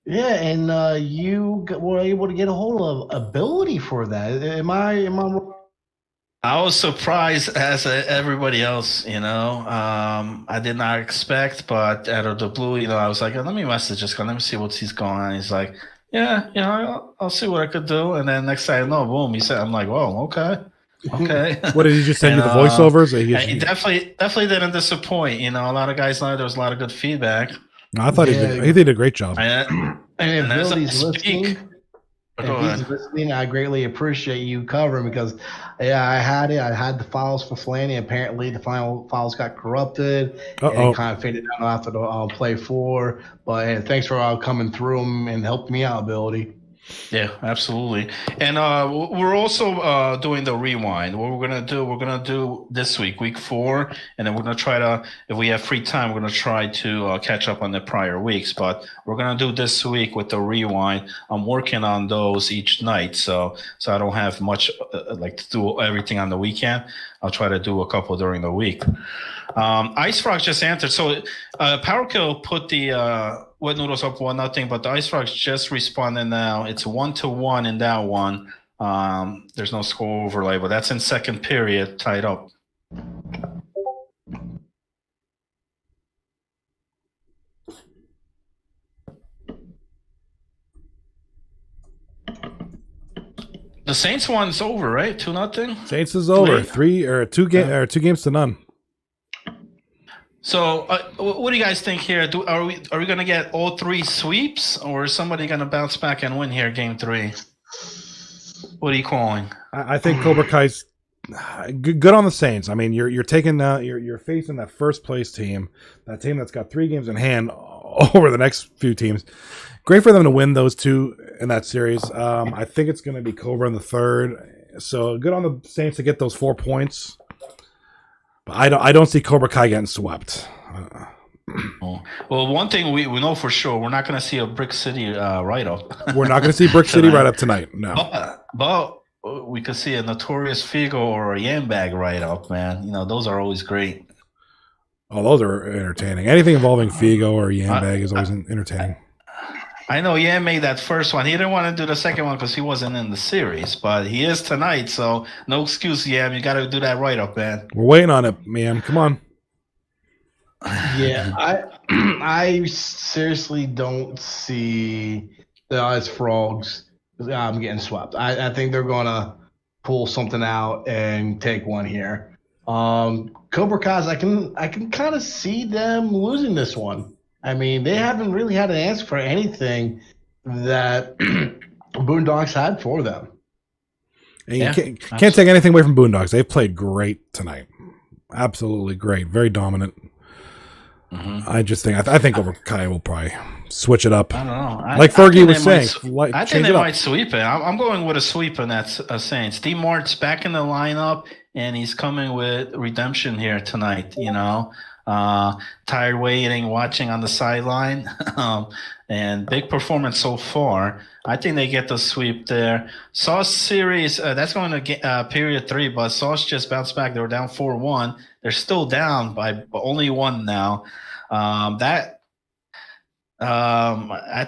Yeah, and were able to get a hold of ability for that. Am I wrong? I was surprised as everybody else, you know. I did not expect, but out of the blue, you know, I was like, let me message this guy. Let me see what's he's going on. He's like, yeah, you know, I'll see what I could do. And then next thing I know, boom, he said, I'm like, whoa, okay. Okay. What did he just send And, you the voiceovers? Or he definitely didn't disappoint. You know, a lot of guys know there was a lot of good feedback. I thought he did a great job. And And if as I Billy's speak, listening, go if he's ahead. listening, I greatly appreciate you covering because, yeah, I had it. I had the files for Flanny. Apparently, the final files got corrupted and it kind of faded out after the play 4. But hey, thanks for coming through 'em and helping me out, Ability. Yeah, absolutely. And we're also doing the rewind. What we're gonna do this week 4, and then we're gonna try to, if we have free time, we're gonna try to catch up on the prior weeks. But we're gonna do this week with the rewind. I'm working on those each night, so I don't have much like to do everything on the weekend. I'll try to do a couple during the week. Ice Frogs just answered. So Power Kill put the Wet Noodles up 1-0, but the Ice Frogs just responded now. It's 1-1 in that one. There's no score overlay, but that's in second period, tied up. The Saints one's over, right? 2-0. Saints is over. Late. 2 games to none. So, what do you guys think here? Are we going to get all 3 sweeps, or is somebody going to bounce back and win here, game 3? What are you calling? I think Cobra Kai's good on the Saints. I mean, you're taking you're facing that first place team, that team that's got 3 games in hand over the next few teams. Great for them to win those 2 in that series. I think it's going to be Cobra in the third. So good on the Saints to get those 4 points. But I don't see Cobra Kai getting swept. Well, one thing we know for sure, we're not going to see a Brick City write-up. We're not going to see Brick City write-up tonight. No. But we could see a Notorious Figo or a Yambag write-up, man. You know, those are always great. Oh, those are entertaining. Anything involving Figo or Yambag is always entertaining. I know Yan made that first one. He didn't want to do the second one because he wasn't in the series, but he is tonight, so no excuse, Yam. You got to do that right-up, man. We're waiting on it, man. Come on. Yeah, I seriously don't see the Ice Frogs getting swept. I think they're gonna pull something out and take one here. Cobra Kai's, I can kind of see them losing this one. I mean, they haven't really had an answer for anything that Boondocks had for them. And you can't take anything away from Boondocks. They've played great tonight. Absolutely great. Very dominant. Mm-hmm. I think Cobra Kai will probably switch it up. I don't know. Like Fergie was saying. I think they might sweep it. I'm going with a sweep in that Saints. D Mart's back in the lineup, and he's coming with redemption here tonight, you know. Tired waiting, watching on the sideline, and big performance so far. I think they get the sweep there. Sauce series, that's going to period 3, but Sauce just bounced back. They were down 4-1. They're still down by only 1 now. I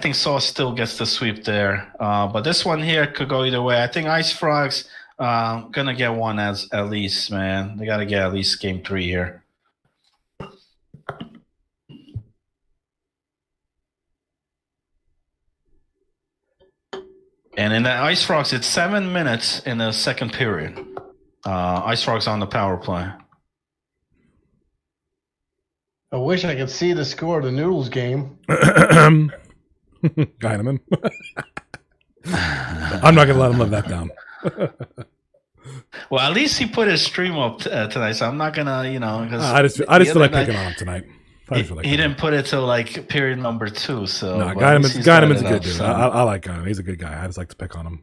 think Sauce still gets the sweep there. But this one here could go either way. I think Ice Frogs gonna get one at least, man. They got to get at least game 3 here. And in the Ice Frogs, it's 7 minutes in the second period. Ice Frogs on the power play. I wish I could see the score of the Noodles game. Heineman. I'm not going to let him live that down. Well, at least he put his stream up tonight, so I'm not going to, you know. I just feel like picking on him tonight. He didn't put it till like period number 2. So no, Heineman's a good dude. I like Heineman. He's a good guy. I just like to pick on him.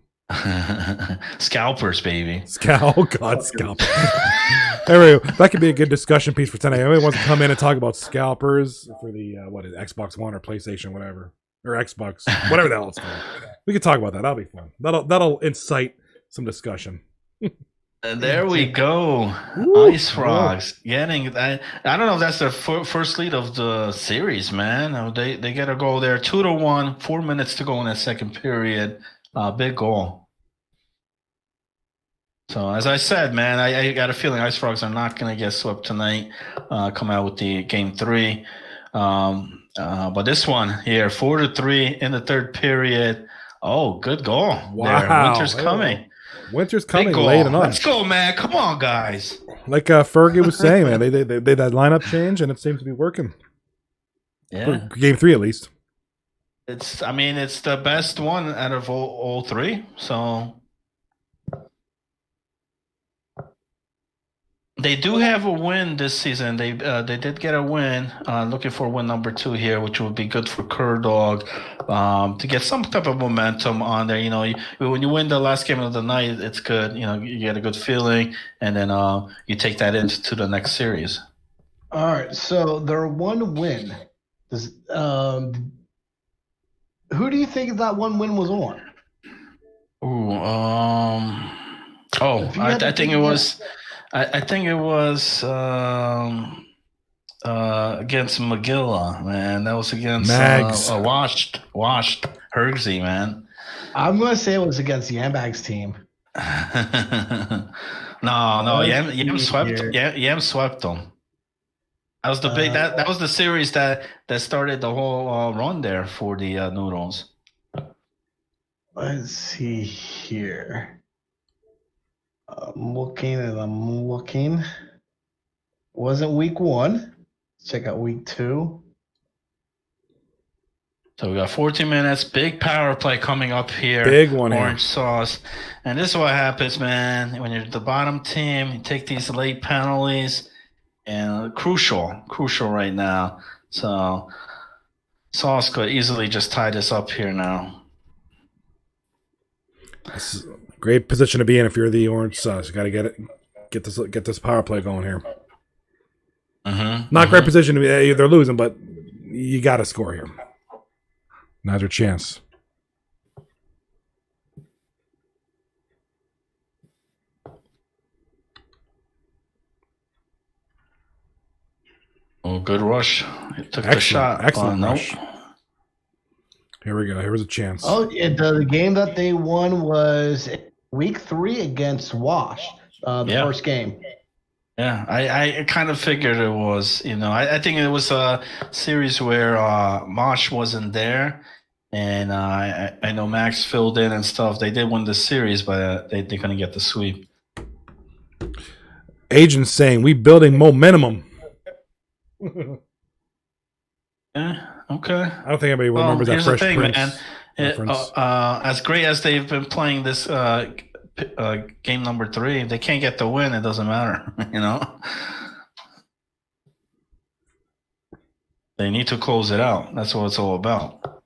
Scalpers, baby. Scalpers. Anyway, that could be a good discussion piece for tonight. Anybody wants to come in and talk about scalpers for the Xbox One or PlayStation, whatever, or Xbox, whatever the hell it's called. We could talk about that. That'll be fun. That'll incite some discussion. And there we go. Woo. Ice Frogs getting. I don't know if that's their first lead of the series, man. They get a goal there, 2-1. 4 minutes to go in that second period. Big goal. So as I said, man, I got a feeling Ice Frogs are not going to get swept tonight. Come out with the game 3. But this one here, 4-3 in the third period. Oh, good goal. There. Wow. Winter's coming. Winter's Big coming goal. late enough. Let's go, man. Come on, guys. Like Fergie was saying, man, they did that lineup change, and it seems to be working. Yeah. For game 3, at least. It's the best one out of all 3. So they do have a win this season. They did get a win. Looking for win number 2 here, which would be good for Dog to get some type of momentum on there. You know, when you win the last game of the night, it's good. You know, you get a good feeling, and then you take that into the next series. All right, so their one win. Who do you think that one win was on? Ooh, I think it was. I think it was against McGilla, man. That was against washed Hergsy, man. I'm going to say it was against the Yambag's team. No, Yam swept them. That was the big that was the series that started the whole run there for the Noodles. Let's see here. I'm looking. Wasn't week 1. Check out week 2. So we got 14 minutes. Big power play coming up here. Big one. Orange sauce. And this is what happens, man. When you're the bottom team, you take these late penalties. And crucial right now. So Sauce could easily just tie this up here now. This is a great position to be in if you're the Orange Sauce. You got to get this power play going here. Not great position to be. They're losing, but you got to score here. Now's your chance. Oh, good rush. He took the shot. Excellent rush. Here we go. Here was a chance. Oh, the game that they won was week 3 against Wash, first game. Yeah, I kind of figured it was. You know, I think it was a series where Mosh wasn't there, and I know Max filled in and stuff. They did win the series, but they couldn't get the sweep. Agent's saying we building momentum. Yeah. Okay. I don't think anybody remembers that Fresh Prince. As great as they've been playing this game number 3, if they can't get the win, it doesn't matter. You know, they need to close it out. That's what it's all about.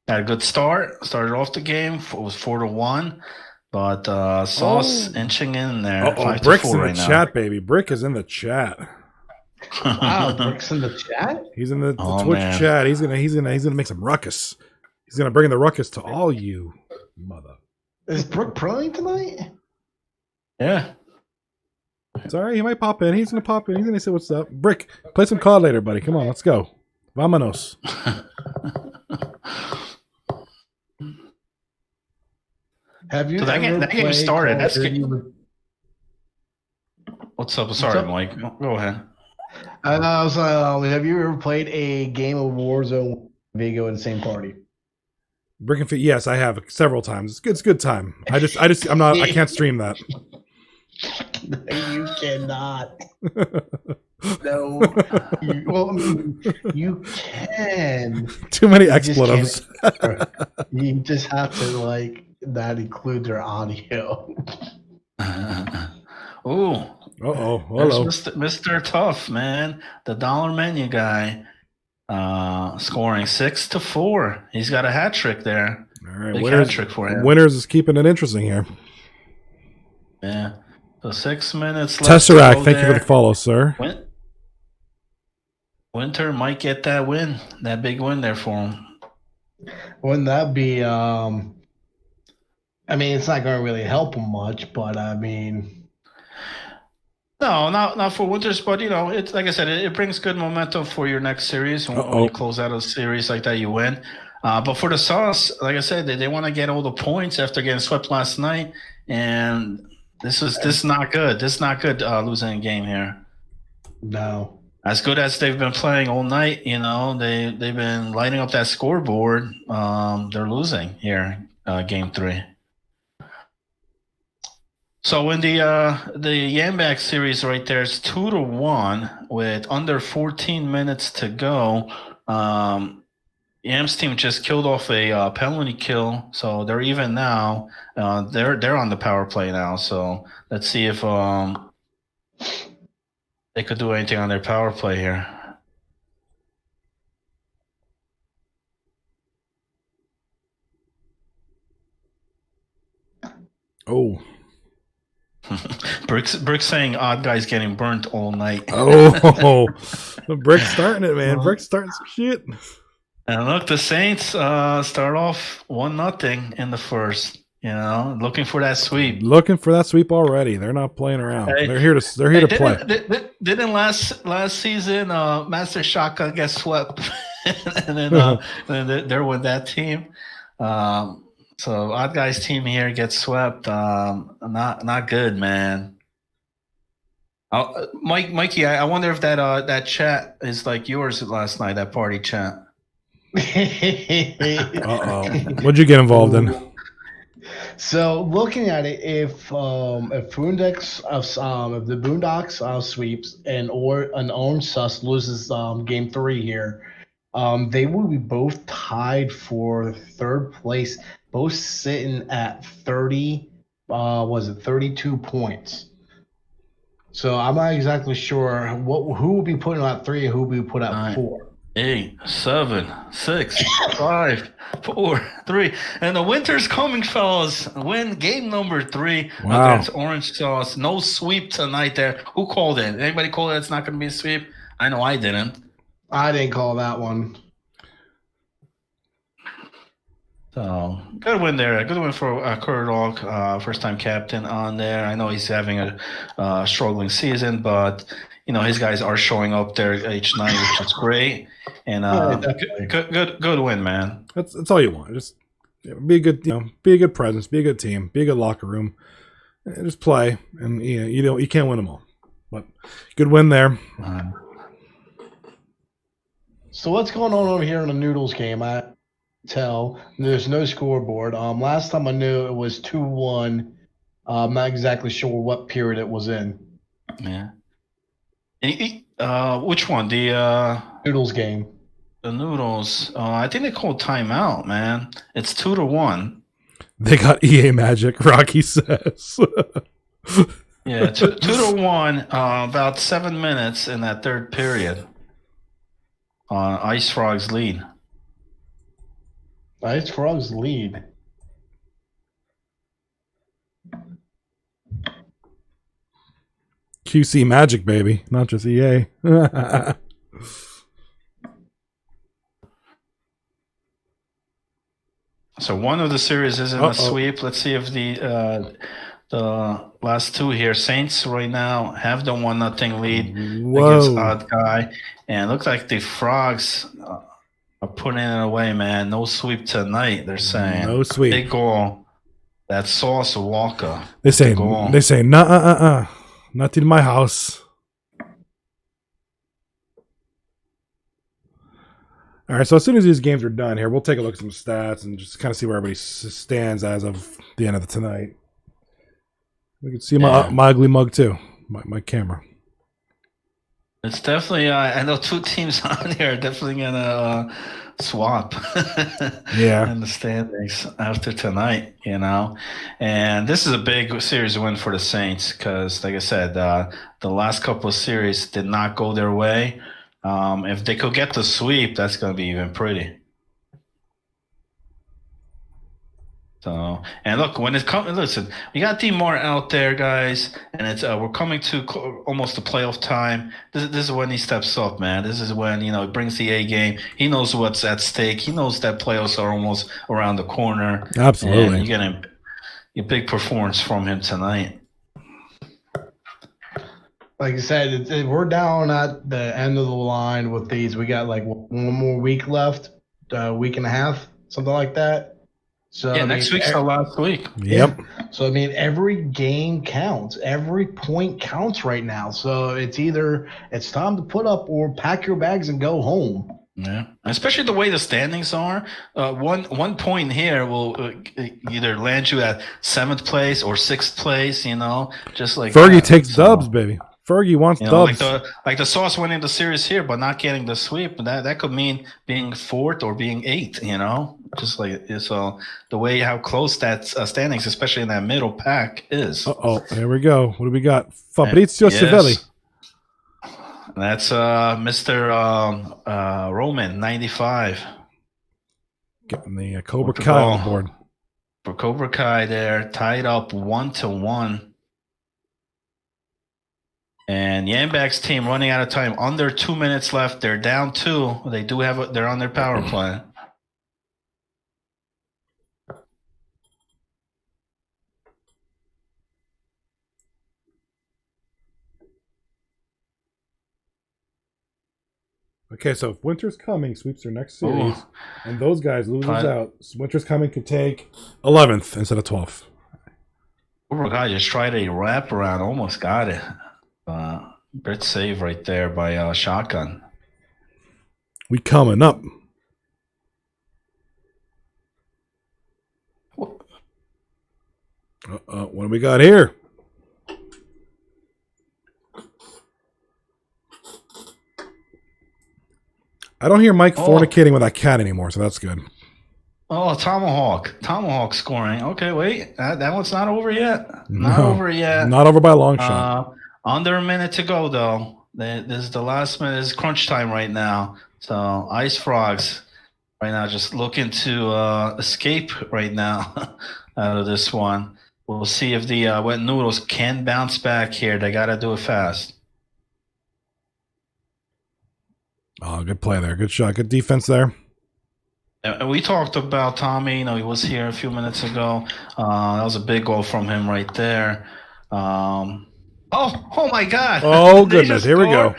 Had a good start. Started off the game. It was 4-1, but Sauce inching in there. 5-4 Brick's in right the now. chat, baby. Brick is in the chat. Wow, Brick's in the chat. He's in the Twitch chat. He's gonna make some ruckus. He's gonna bring the ruckus to all you, mother. Is Brooke playing tonight? Yeah. It's all right. He might pop in. He's gonna pop in. He's gonna say what's up. Brick, play some COD later, buddy. Come on, let's go. Vámonos. Have you? So that game started. That's good. What's up? Sorry, Mike. Go ahead. I was have you ever played a game of Warzone Vigo in the same party? Brick and Fit, yes, I have several times. It's good time. I can't stream that. You cannot. No. You can. Too many expletives. You just have to that includes your audio. Ooh. Uh-oh. Hello. Mr. Tough, man. The dollar menu guy. Scoring 6-4. He's got a hat trick there. All right. Big hat trick for him. Winners is keeping it interesting here. Yeah. So 6 minutes left. Tesseract, thank you for the follow, sir. Winter might get that win. That big win there for him. Wouldn't that be I mean, it's not going to really help them much, but I mean, No, not for Winters, but it's like I said, it brings good momentum for your next series. When you close out a series like that, you win. But for the Sauce, like I said, they want to get all the points after getting swept last night, and this is not good. This is not good. Losing a game here. no. As good as they've been playing all night, they've been lighting up that scoreboard. They're losing here, game 3. So in the Yambak series right there, it's 2-1 with under 14 minutes to go. Yam's team just killed off a penalty kill, so they're even now. They're on the power play now. So let's see if they could do anything on their power play here. Oh. Brick's saying odd guy's getting burnt all night. Oh, Brick's starting it, man. Brick's starting some shit. And look, the Saints start off 1-0 in the first. Looking for that sweep. Looking for that sweep already. They're not playing around. Hey, they're here to play. Didn't last season Master Shaka get swept, and then they're with that team. So odd guy's team here gets swept. Not good, man. Mikey, I wonder if that chat is like yours last night. That party chat. What'd you get involved in? So looking at it, if the Boondocks sweeps and or an Orange Sus loses game 3 here, they will be both tied for 3rd place, both sitting at 32 points. So I'm not exactly sure who will be putting out 3 and who will be put out 4. 8, 7, 6, 5, 4, 3, and the winter's coming, fellas. Win game number 3 against Orange Sauce. No sweep tonight. There, who called it? Anybody called it? It's not going to be a sweep. I know I didn't. I didn't call that one. So good win there. Good win for Kurt Hawk, first-time captain on there. I know he's having a struggling season, but his guys are showing up there each night, which is great. And good win, man. That's all you want. Just be a good presence, be a good team, be a good locker room, and just play. And you can't win them all, but good win there. So what's going on over here in the Noodles game? I tell there's no scoreboard. Last time I knew it was 2-1. I'm not exactly sure what period it was in. Yeah. Which one? The Noodles game. The Noodles. I think they called timeout, man. It's 2-1. They got EA magic, Rocky says. Yeah, 2-1. About 7 minutes in that 3rd period. Ice Frogs lead. Ice Frogs lead. QC magic, baby, not just EA. So one of the series is in a sweep. Let's see if the last 2 here, Saints right now have the 1-0 lead against Odd Guy, and it looks like the Frogs are putting it away, man. No sweep tonight. They're saying no sweep. Big goal. That Sauce Walker. They say nah, not in my house. All right, so as soon as these games are done here, we'll take a look at some stats and just kind of see where everybody stands as of the end of the tonight. We can see my ugly mug too, my camera. It's definitely, I know 2 teams on here are definitely going to swap in the standings after tonight, And this is a big series win for the Saints because, like I said, the last couple of series did not go their way. If they could get the sweep, that's going to be even pretty. So, and look, when it comes, listen, we got DeMar out there, guys, and it's we're coming to almost the playoff time. This is when he steps up, man. This is when he brings the A game. He knows what's at stake. He knows that playoffs are almost around the corner. Absolutely, and a big performance from him tonight. Like I said, we're down at the end of the line with these. We got like one more week left, a week and a half, something like that. So Yeah, next week's the last week. Yep. So I mean, every game counts. Every point counts right now. So it's either it's time to put up or pack your bags and go home. Yeah, especially the way the standings are. One point here will either land you at 7th place or 6th place. Just like Fergie that. takes dubs, baby. Fergie wants dubs. Like the Sauce winning the series here, but not getting the sweep. That could mean being 4th or being 8th. Just like so, the way how close that standings, especially in that middle pack, is. Here we go. What do we got? Fabrizio Civelli. That's Mr. Roman 95. Getting the Cobra Kai on board. For Cobra Kai there, tied up 1-1. And Yambak's team running out of time. Under 2 minutes left. They're down 2. They do have they're on their power play. Okay, so if Winter's Coming sweeps their next series, and those guys loses out, Winter's Coming could take 11th instead of 12th. Cobra Kai just tried a wraparound, almost got it. Great save right there by Shotgun. We coming up. What do we got here? I don't hear Mike fornicating with that cat anymore, so that's good. Oh, Tomahawk scoring. Okay, wait. That one's not over yet. Not over yet. Not over by a long shot. Under a minute to go, though. This is the last minute. It's crunch time right now. So, Ice Frogs right now just looking to escape right now out of this one. We'll see if the Wet Noodles can bounce back here. They got to do it fast. Oh, good play there. Good shot. Good defense there. And we talked about Tommy. He was here a few minutes ago. That was a big goal from him right there. Oh my God. Oh, goodness. Here we go.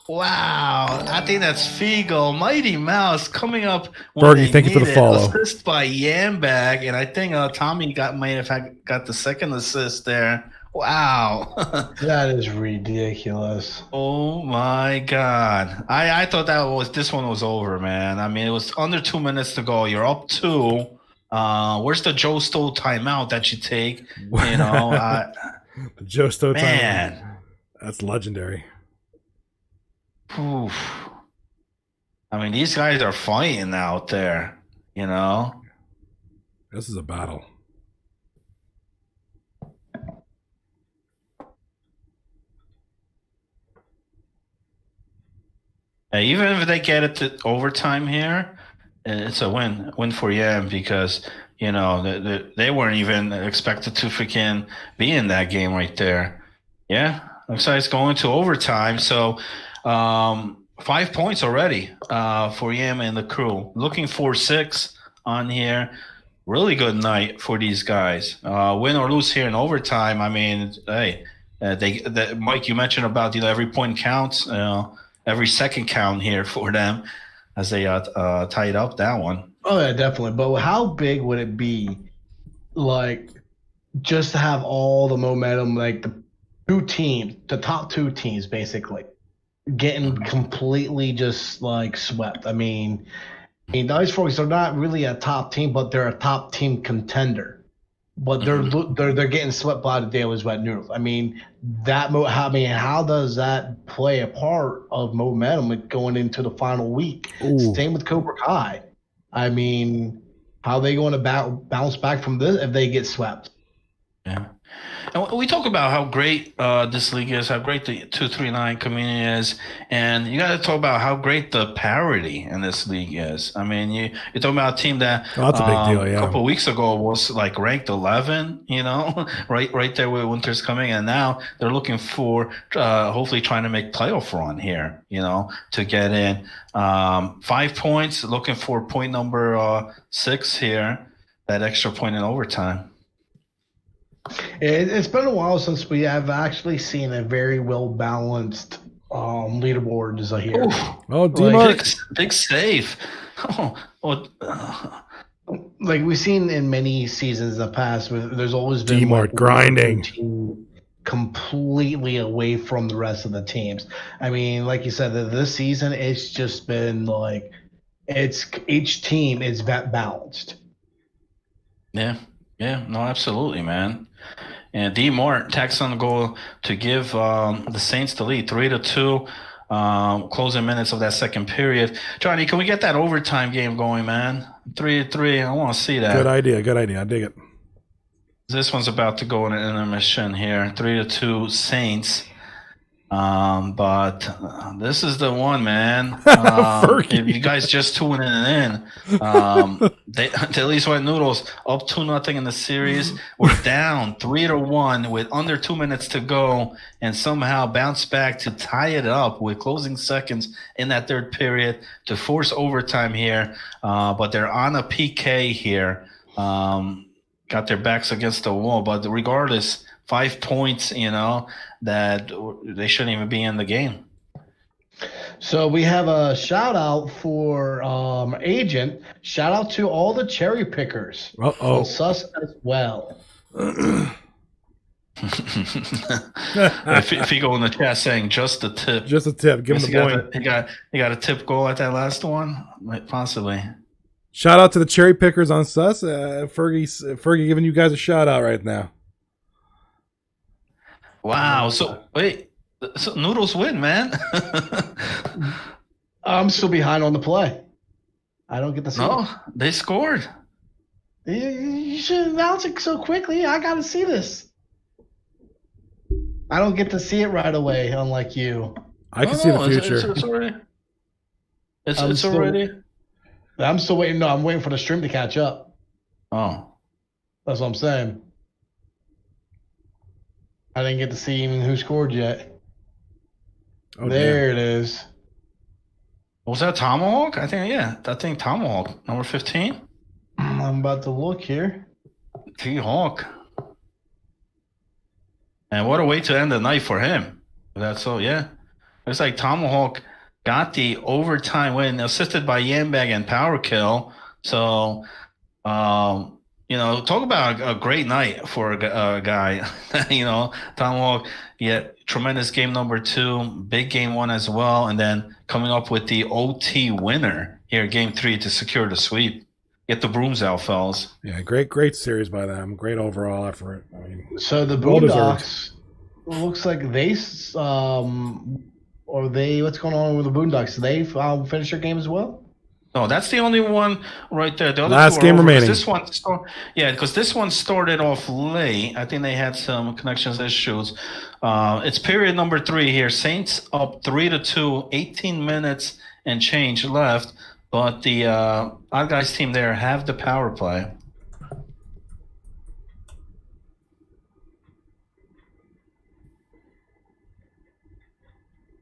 Wow. I think that's Figo. Mighty Mouse coming up. Fergie, thank you for the follow. Assist by Yambag. And I think Tommy might have got the second assist there. Wow. That is ridiculous. Oh my God. I thought this one was over, man. I mean, it was under 2 minutes to go. You're up 2. Where's the Joe Stowe timeout that you take? The Joe Stowe man. timeout. That's legendary. Oof. I mean, these guys are fighting out there, This is a battle. Even if they get it to overtime here, it's a win for Yam because they weren't even expected to freaking be in that game right there. Yeah, looks like it's going to overtime. So 5 points already for Yam and the crew. Looking for 6 on here. Really good night for these guys. Win or lose here in overtime. I mean, hey, Mike, you mentioned about every point counts. Every second count here for them as they tied up that one. Oh, yeah, definitely. But how big would it be, like, just to have all the momentum, like the top 2 teams, basically, getting completely just, like, swept? I mean, the Ice Frogs are not really a top team, but they're a top team contender. But they're getting swept by the Daly's Wet Noodles. I mean, how does that play a part of momentum going into the final week? Ooh. Same with Cobra Kai. I mean, how are they going to bounce back from this if they get swept? Yeah. And we talk about how great this league is, how great the 239 community is, and you got to talk about how great the parity in this league is. I mean, you're talking about a team that that's a big deal. Yeah, a couple of weeks ago was like ranked 11. Right there where Winter's Coming, and now they're looking for hopefully trying to make playoff run here. To get in 5 points, looking for point number 6 here, that extra point in overtime. It's been a while since we have actually seen a very well balanced leaderboard as I hear. Oof. Oh, Like, D-Mark. big save. Oh, Like we've seen in many seasons in the past, there's always been D-Mart like one grinding. team completely away from the rest of the teams. I mean, like you said, this season it's just been like it's each team is balanced. yeah, no, absolutely, man. And D Mart tacks on the goal to give the Saints the lead, 3-2. Closing minutes of that second period. Johnny, can we get that overtime game going, man? 3-3. I want to see that. Good idea. I dig it. This one's about to go in an intermission here. 3-2 Saints. But this is the one, man. If you guys just tuning in, they at least White Noodles up 2-0 in the series. We're down 3-1 with under 2 minutes to go, and somehow bounce back to tie it up with closing seconds in that third period to force overtime here. But they're on a PK here. Got their backs against the wall, but regardless, 5 points, that they shouldn't even be in the game. So we have a shout out for Agent. Shout out to all the cherry pickers on Sus as well. If you go in the chat saying just a tip, Just a tip. Give him the point. He got a tip goal at that last one, possibly. Shout out to the cherry pickers on Sus. Fergie giving you guys a shout out right now. Wow. So wait, so Noodles win, man. I'm still behind on the play. I don't get to see it. They scored. You should announce it so quickly. I got to see this. I don't get to see it right away, unlike you. I can see the future. It's already. It's already. I'm still waiting. No, I'm waiting for the stream to catch up. Oh. That's what I'm saying. I didn't get to see even who scored yet. Oh, there it is. Was that Tomahawk? I think Tomahawk, number 15. I'm about to look here. T-Hawk. And what a way to end the night for him. That's so, yeah. It's like Tomahawk got the overtime win, assisted by Yambag and Power Kill. So, talk about a great night for a guy. Tomahawk, tremendous game number 2, big game 1 as well, and then coming up with the OT winner here, game 3, to secure the sweep. Get the brooms out, fellas. Yeah, great series by them. Great overall effort. I mean, so the Boondocks looks like what's going on with the Boondocks? They finish their game as well? No, that's the only one right there. The other last game remaining. Because this one started off late. I think they had some connections issues. It's period number 3 here. Saints up 3-2, 18 minutes and change left. But the Odd Guys team there have the power play.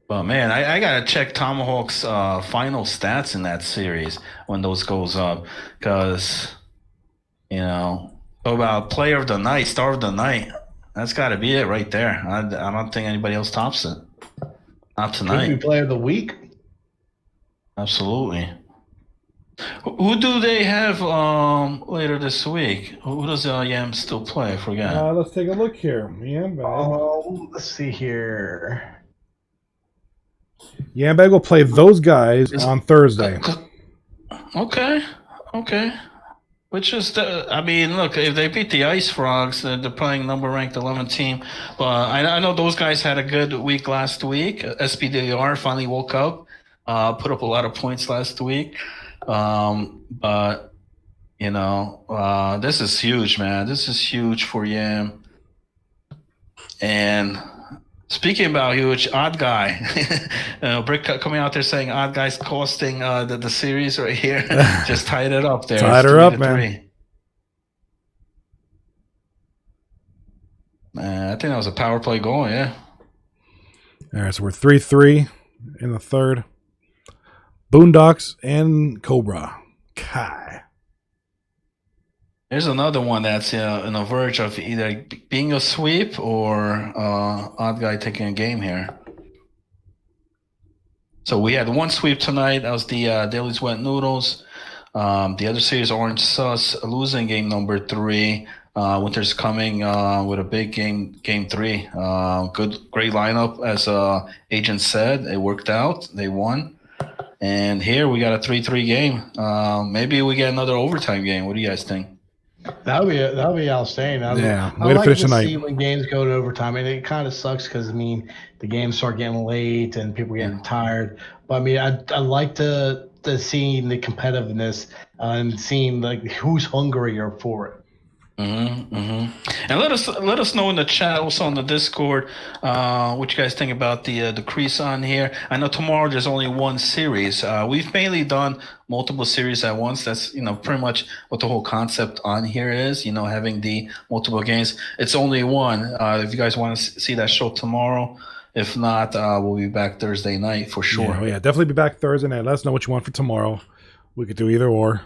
But man, I gotta check Tomahawk's final stats in that series when those goes up, because about player of the night, star of the night, that's got to be it right there. I don't think anybody else tops it. Not tonight. Could be player of the week. Absolutely. Who do they have later this week? Who does Yam still play? I forgot. Let's take a look here. Let's see here. Yambag will play those guys on Thursday. Okay. Which is look, if they beat the Ice Frogs, they're playing number ranked 11 team. But I know those guys had a good week last week. SPDR finally woke up, put up a lot of points last week. But this is huge, man. This is huge for Yam. And speaking about huge, Odd Guy, Brick coming out there saying Odd Guy's costing the series right here. Just tied it up there. Tied her up, man. I think that was a power play goal, yeah. All right, so we're 3-3 in the third. Boondocks and Cobra. Kai. Here's another one that's on the verge of either being a sweep or odd guy taking a game here. So we had one sweep tonight. That was the Dailies Wet Noodles. The other series, Orange Sus, losing game number 3. Winter's coming with a big game 3. Great lineup, as Agent said. It worked out. They won. And here we got a 3-3 game. Maybe we get another overtime game. What do you guys think? That'll be outstanding. Yeah, I way to like finish to the night. see when games go to overtime, and it kind of sucks because the games start getting late and people getting tired. But I like to see the competitiveness and seeing like who's hungrier for it. And let us know in the chat, also on the Discord, what you guys think about the Crease on here. I know tomorrow there's only one series. We've mainly done multiple series at once. That's pretty much what the whole concept on here is. Having the multiple games. It's only one. If you guys want to see that show tomorrow. If not, we'll be back Thursday night for sure. Yeah, definitely be back Thursday night. Let us know what you want for tomorrow. We could do either or.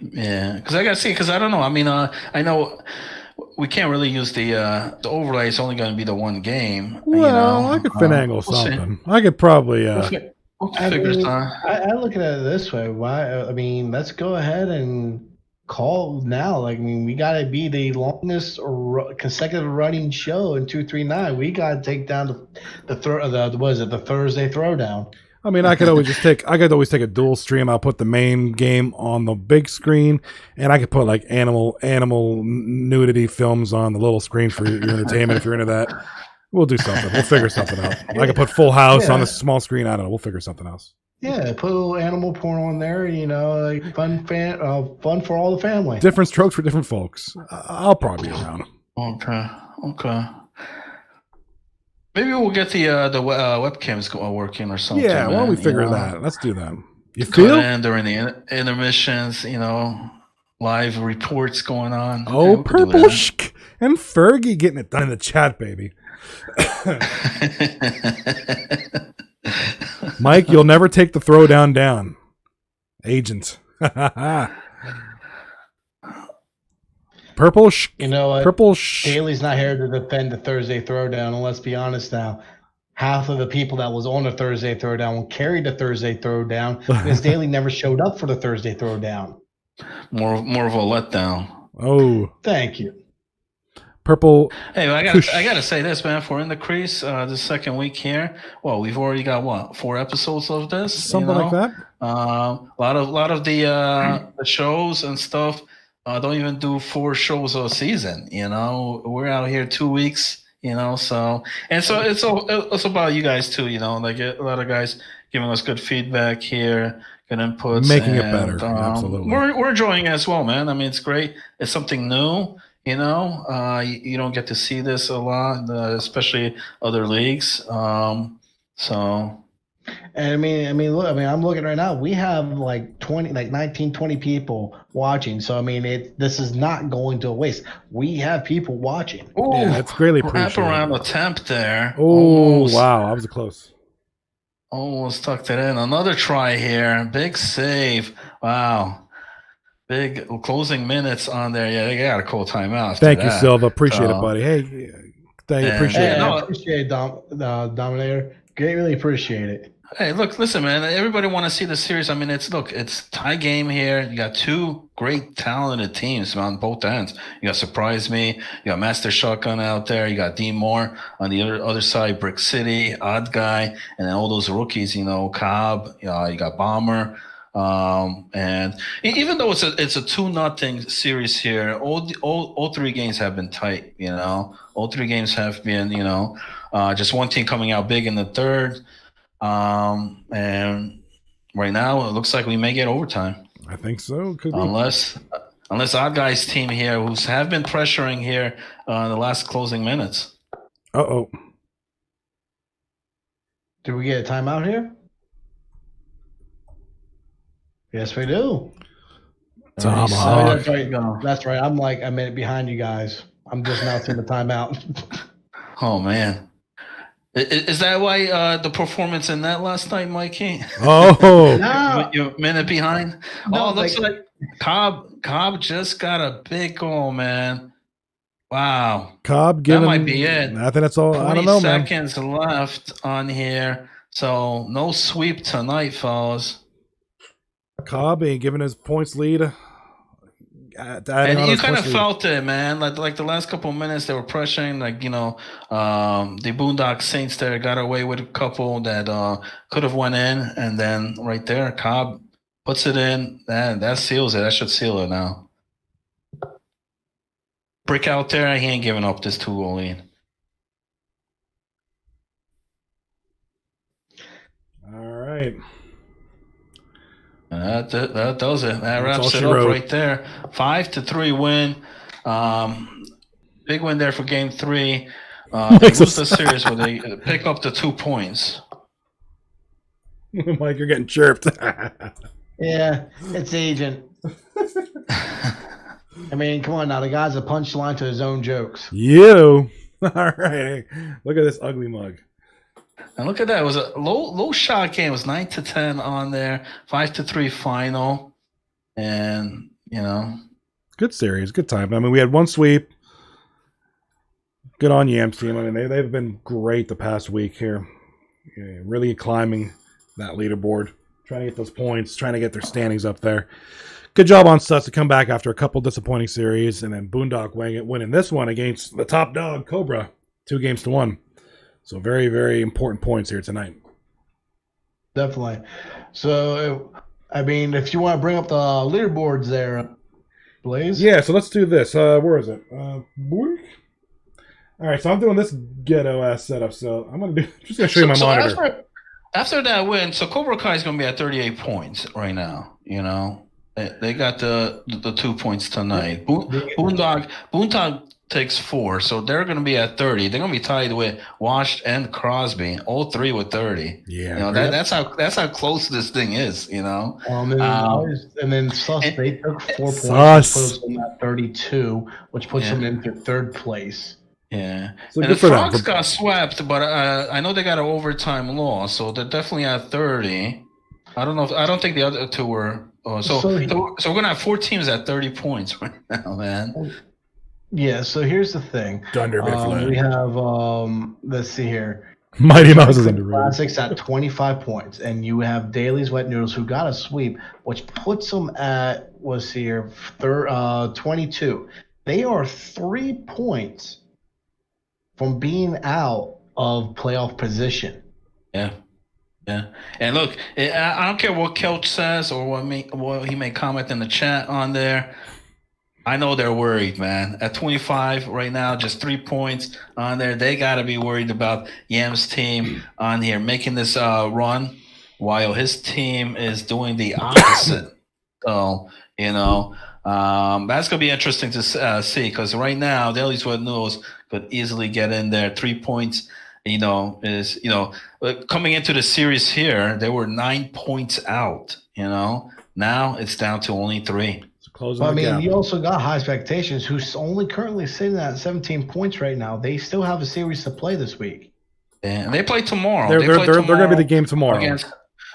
Yeah, because I gotta see. Because I don't know. I mean, I know we can't really use the overlay. It's only going to be the one game. Well, I could finagle something. I could probably. I look at it this way. Let's go ahead and call now. We got to be the longest consecutive running show in 239. We got to take down the Thursday Throwdown. I mean, I could always take a dual stream. I'll put the main game on the big screen, and I could put like animal nudity films on the little screen for your entertainment if you're into that. We'll do something. We'll figure something out. I could put Full House on the small screen. I don't know. We'll figure something else. Yeah, put a little animal porn on there. Like fun for all the family. Different strokes for different folks. I'll probably be around. Okay. Maybe we'll get the webcams working or something. Yeah, why don't we figure that? Let's do that. You feel? And during the intermissions, live reports going on. Oh, Purple and Fergie getting it done in the chat, baby. Mike, you'll never take the throwdown down. Agent. Purple. You know what? Purple. Daly's not here to defend the Thursday Throwdown, and let's be honest now. Half of the people that was on the Thursday Throwdown carried the Thursday Throwdown because Daly never showed up for the Thursday Throwdown. More of a letdown. Oh, thank you. Purple. Hey, I gotta say this, man. If we're in the Crease, the second week here, well, we've already got 4 episodes of this, something like that. A lot of the shows and stuff don't even do 4 shows a season. We're out here 2 weeks. So it's about you guys too. Like a lot of guys giving us good feedback here, good inputs, making it better. Absolutely, we're enjoying it as well, man. I mean, it's great. It's something new. You don't get to see this a lot, especially other leagues. And look, I'm looking right now. We have like 19, 20 people watching. So this is not going to waste. We have people watching. Ooh, yeah, that's greatly appreciated. Wrap around attempt there. Oh, wow, that was close. Almost tucked it in. Another try here. Big save. Wow. Big closing minutes on there. Yeah, they got a cool timeout. Thank you, Silva. Appreciate it, buddy. Hey, appreciate it. I appreciate it, Dominator. Really appreciate it. Hey, look, listen, man. Everybody want to see the series. I mean, it's tie game here. You got 2 great, talented teams on both ends. You got Surprise Me. You got Master Shotgun out there. You got D Moore on the other side. Brick City, Odd Guy, and then all those rookies. Cobb. You got Bomber. And even though it's a 2-0 series here, all 3 games have been tight. All 3 games have been just one team coming out big in the third. And right now it looks like we may get overtime. I think so. Could be. Unless Odd Guy's team here, who have been pressuring here in the last closing minutes. Uh-oh. Did we get a timeout here? Yes, we do. Tomahawk. That's right. I'm like a minute behind you guys. I'm just now seeing the timeout. Oh, man. Is that why the performance in that last night, Mikey? Oh. No. You're a minute behind? No, looks like Cobb just got a big goal, man. Wow. Cobb That giving. might be it. I think that's all. I 20 don't know, man. seconds left on here. So no sweep tonight, fellas. Cobb ain't giving his points lead. And you kind of felt it, man. Like the last couple of minutes, they were pressuring. The Boondock Saints there got away with a couple that could have went in, and then right there, Cobb puts it in. That seals it. That should seal it now. Brick out there. He ain't giving up this 2-goal lead. All right. That does it. That wraps it up right there. 5-3 win. Big win there for Game 3. They lose the series where they pick up the 2 points. Mike, you're getting chirped. Yeah, it's Agent. I mean, come on now. The guy's a punchline to his own jokes. You. All right. Look at this ugly mug. And look at that. It was a low shot game. It was 9-10 on there. 5-3 final. And, good series. Good time. I mean, we had one sweep. Good on Yam's team. I mean, they've been great the past week here. Yeah, really climbing that leaderboard. Trying to get those points. Trying to get their standings up there. Good job on Suts to come back after a couple disappointing series. And then Boondock winning this one against the top dog, Cobra. 2-1. So very, very important points here tonight. Definitely. So, I mean, if you want to bring up the leaderboards there, Blaze. Yeah, so let's do this. Where is it? All right, so I'm doing this ghetto-ass setup. So I'm just going to show you my monitor. After that win, so Cobra Kai is going to be at 38 points right now. They got the 2 points tonight. Boondock takes 4, so they're going to be at 30. They're going to be tied with Washed and Crosby, all 3 with 30. Yeah, that's how close this thing is. And then Sus, they took 4 points, Sus. which puts them at 32, which puts them into 3rd place. Yeah, so and the Frogs got swept, but I know they got an overtime loss, so they're definitely at 30. I don't think the other 2 were. So we're gonna have 4 teams at 30 points right now, man. Yeah. So here's the thing. We have let's see here. Mighty Mouse is under Classics at 25 points, and you have Daly's Wet Noodles who got a sweep, which puts them at 22. They are 3 points from being out of playoff position. Yeah. And look, I don't care what Kelch says or what he may comment in the chat on there. I know they're worried, man. At 25 right now, just 3 points on there. They got to be worried about Yam's team on here making this run while his team is doing the opposite. So, that's going to be interesting to see because right now, Daly's Wet Noodles could easily get in there. 3 points, coming into the series here, they were 9 points out, Now it's down to only 3. You also got High Expectations, who's only currently sitting at 17 points right now. They still have a series to play this week. And they play tomorrow. They're going to be the game tomorrow.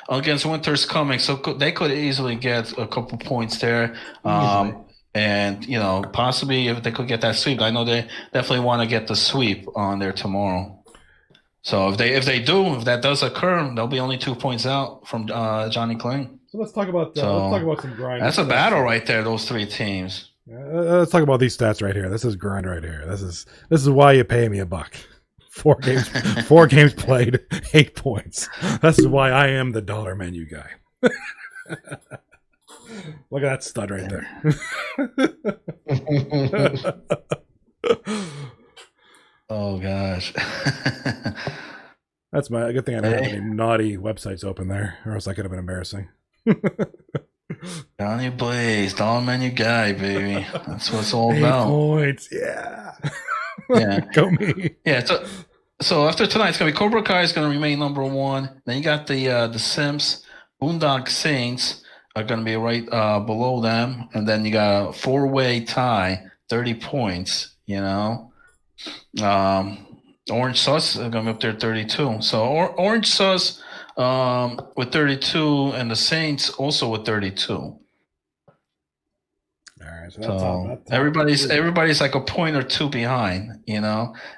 Against Winter's Coming, so they could easily get a couple points there. And, possibly if they could get that sweep, I know they definitely want to get the sweep on there tomorrow. So if that does occur, they'll be only 2 points out from Johnny Kling. So let's talk about some grind. That's a battle right there, those 3 teams. Let's talk about these stats right here. This is grind right here. This is why you pay me $1. 4 games played, 8 points. This is why I am the dollar menu guy. Look at that stud right there. Oh gosh. That's a good thing I don't have any naughty websites open there, or else I could have been embarrassing. Johnny Blaze, dollar menu guy, baby. That's what it's all 8 about. Points, yeah. Yeah. Go me. Yeah. So after tonight, it's gonna be Cobra Kai is gonna remain number 1. Then you got the Simps, Boondock Saints are gonna be right below them, and then you got a 4-way tie, 30 points. Orange Sus are gonna be up there 32. So Orange Sus with 32, and the Saints also with 32. right, so So top everybody's like a point or two behind,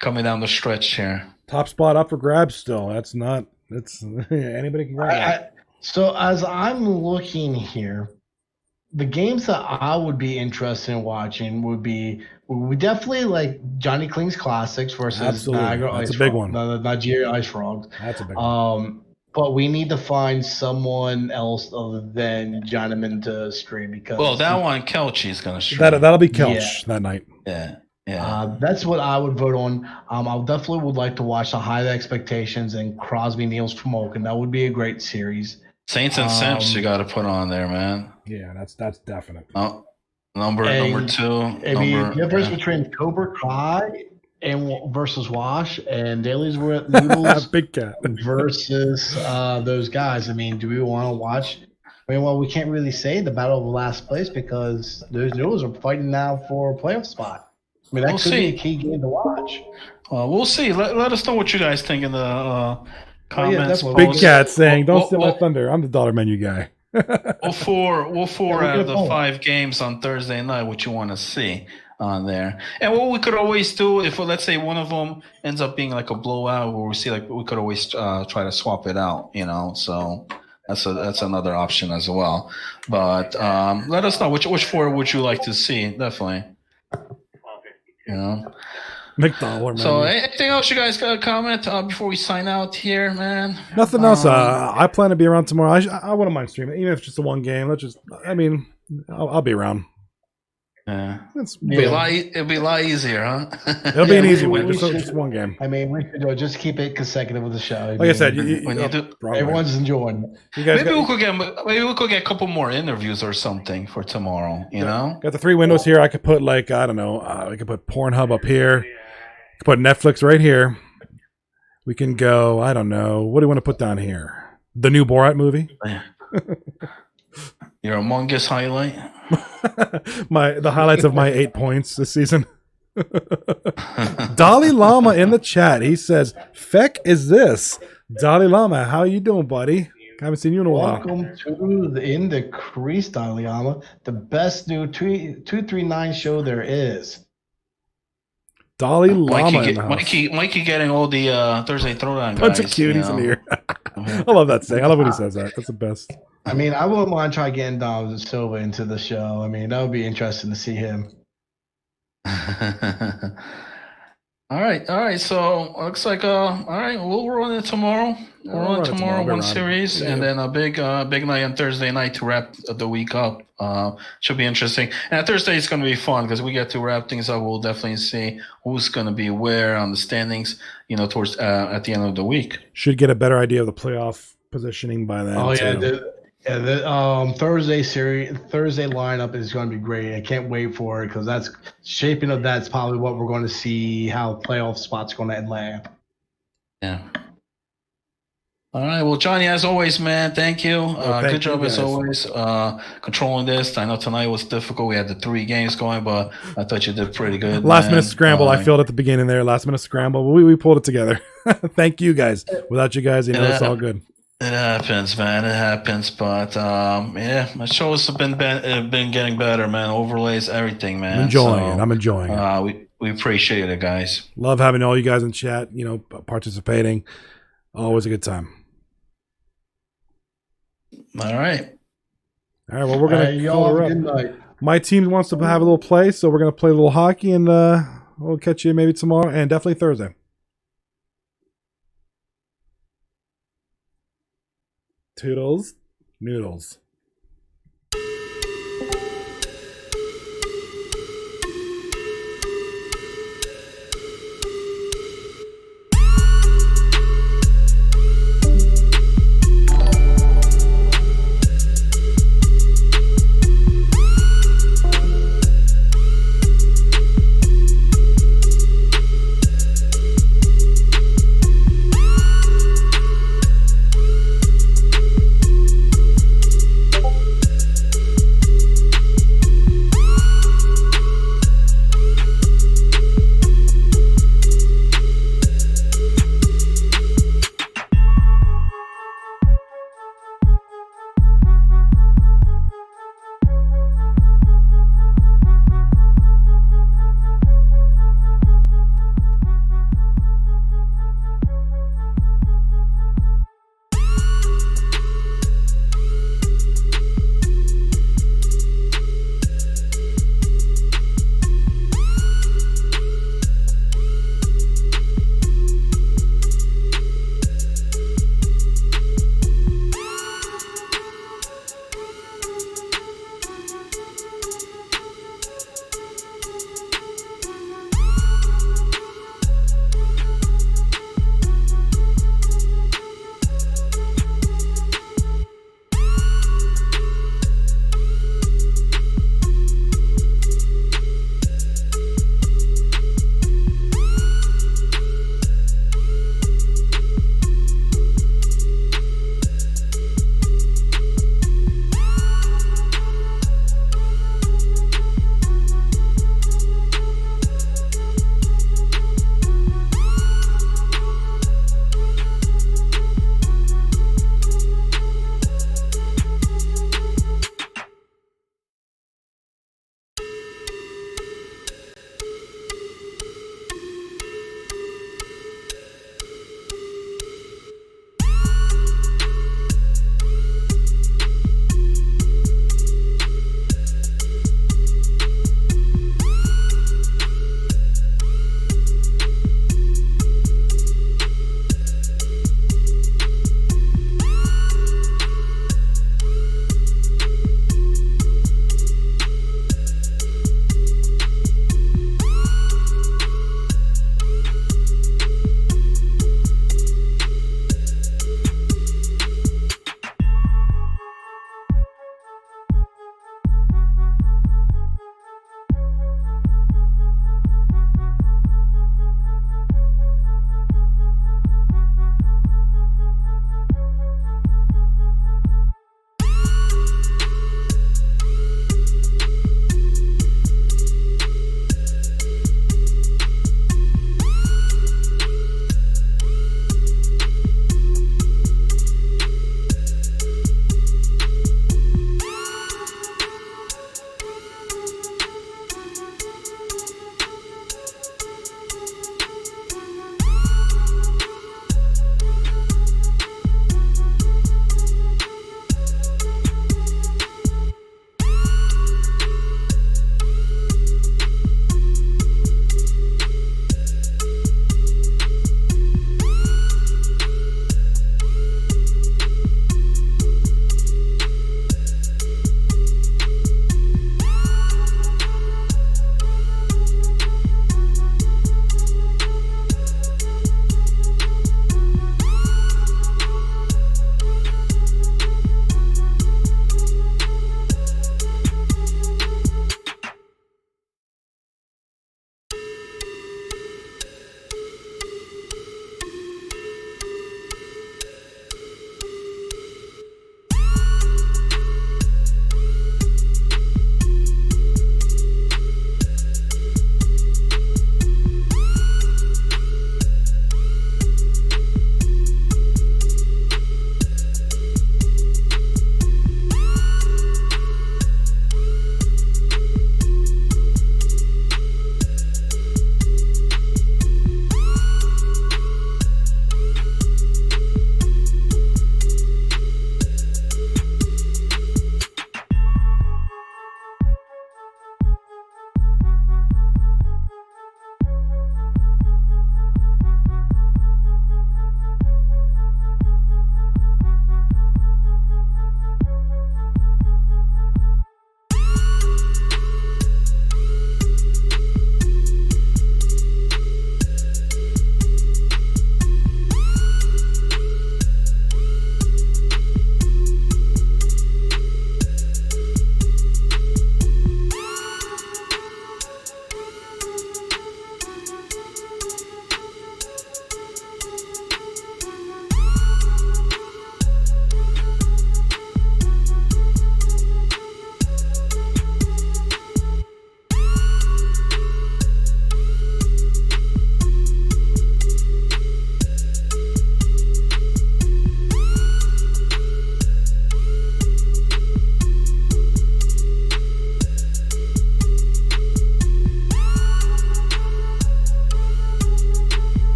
coming down the stretch here. top spot up for grabs still. That's not. That's anybody can grab that. So as I'm looking here, the games that I would be interested in watching would definitely like Johnny Kling's Classics versus Absolutely. Niagara That's Ice a big Frog, one. the Nigeria Ice Frogs. That's a big one. But we need to find someone else other than Johnnyman to stream because Well, that one Kelchi's gonna stream. That'll be Kelch that night. Yeah. That's what I would vote on. I definitely would like to watch the High Expectations and Crosby Niels from Oaken. That would be a great series. Saints and Simps you got to put on there, man. Yeah, that's definite. Oh, number two. I mean, the difference between Cobra Kai and versus Wash and Dailies with Noodles Big Cat versus those guys. I mean, do we want to watch? I mean, well, we can't really say the battle of last place because those Noodles are fighting now for a playoff spot. I mean, that could be a key game to watch. We'll see. Let us know what you guys think in the comments. Big Cat saying, "Don't steal my thunder. I'm the dollar menu guy." We'll out of the 5 games on Thursday night what you want to see on there. And what we could always do if let's say one of them ends up being like a blowout, where we see like we could always try to swap it out. So that's another option as well. But let us know which 4 would you like to see. Definitely. McDollar, So anything else you guys got to comment before we sign out here, man? Nothing else. I plan to be around tomorrow. I wouldn't mind streaming, even if it's just a one game. I'll be around. Yeah, it'll be a lot easier, huh? It'll be an easy win. Just one game. I mean, we should just keep it consecutive with the show. Like I said, everyone's enjoying. Maybe we could get a couple more interviews or something for tomorrow. Got the 3 windows here. I could put I could put Pornhub up here. I could put Netflix right here. We can go. I don't know. What do you want to put down here? The new Borat movie. Your Among Us highlight. The highlights of my 8 points this season. Dalai Lama in the chat. He says, "Feck is this?" Dalai Lama, how you doing, buddy? Haven't seen you in a while. Welcome to in the Crease, Dalai Lama, the best new 239 show there is. Dalai Lama in the house. Mikey getting all the Thursday Throwdown guys. Bunch of cuties in here. I love that saying. I love when he says that. That's the best. I mean, I wouldn't mind trying getting Dom Silva into the show. I mean, that would be interesting to see him. All right. So looks like all right. We'll run it tomorrow. We'll run it tomorrow, one series, and then a big night on Thursday night to wrap the week up. Should be interesting. And Thursday is going to be fun because we get to wrap things up. We'll definitely see who's going to be where on the standings. Towards at the end of the week. Should get a better idea of the playoff positioning by then. Oh yeah. The Thursday lineup is going to be great. I can't wait for it because that's shaping up. That's probably what we're going to see how playoff spots going to land. Yeah. All right. Well, Johnny, as always, man, thank you. Good job as always controlling this. I know tonight was difficult. We had the 3 games going, but I thought you did pretty good. Last minute scramble. I failed at the beginning there. Last minute scramble. But we pulled it together. Thank you guys. Without you guys, it's all good. It happens, man. It happens, but my shows have been getting better, man. Overlays, everything, man. I'm enjoying it. We appreciate it, guys. Love having all you guys in chat. Participating. Always a good time. All right. Well, we're gonna call her up. My team wants to have a little play, so we're gonna play a little hockey, and we'll catch you maybe tomorrow and definitely Thursday. Toodles, noodles.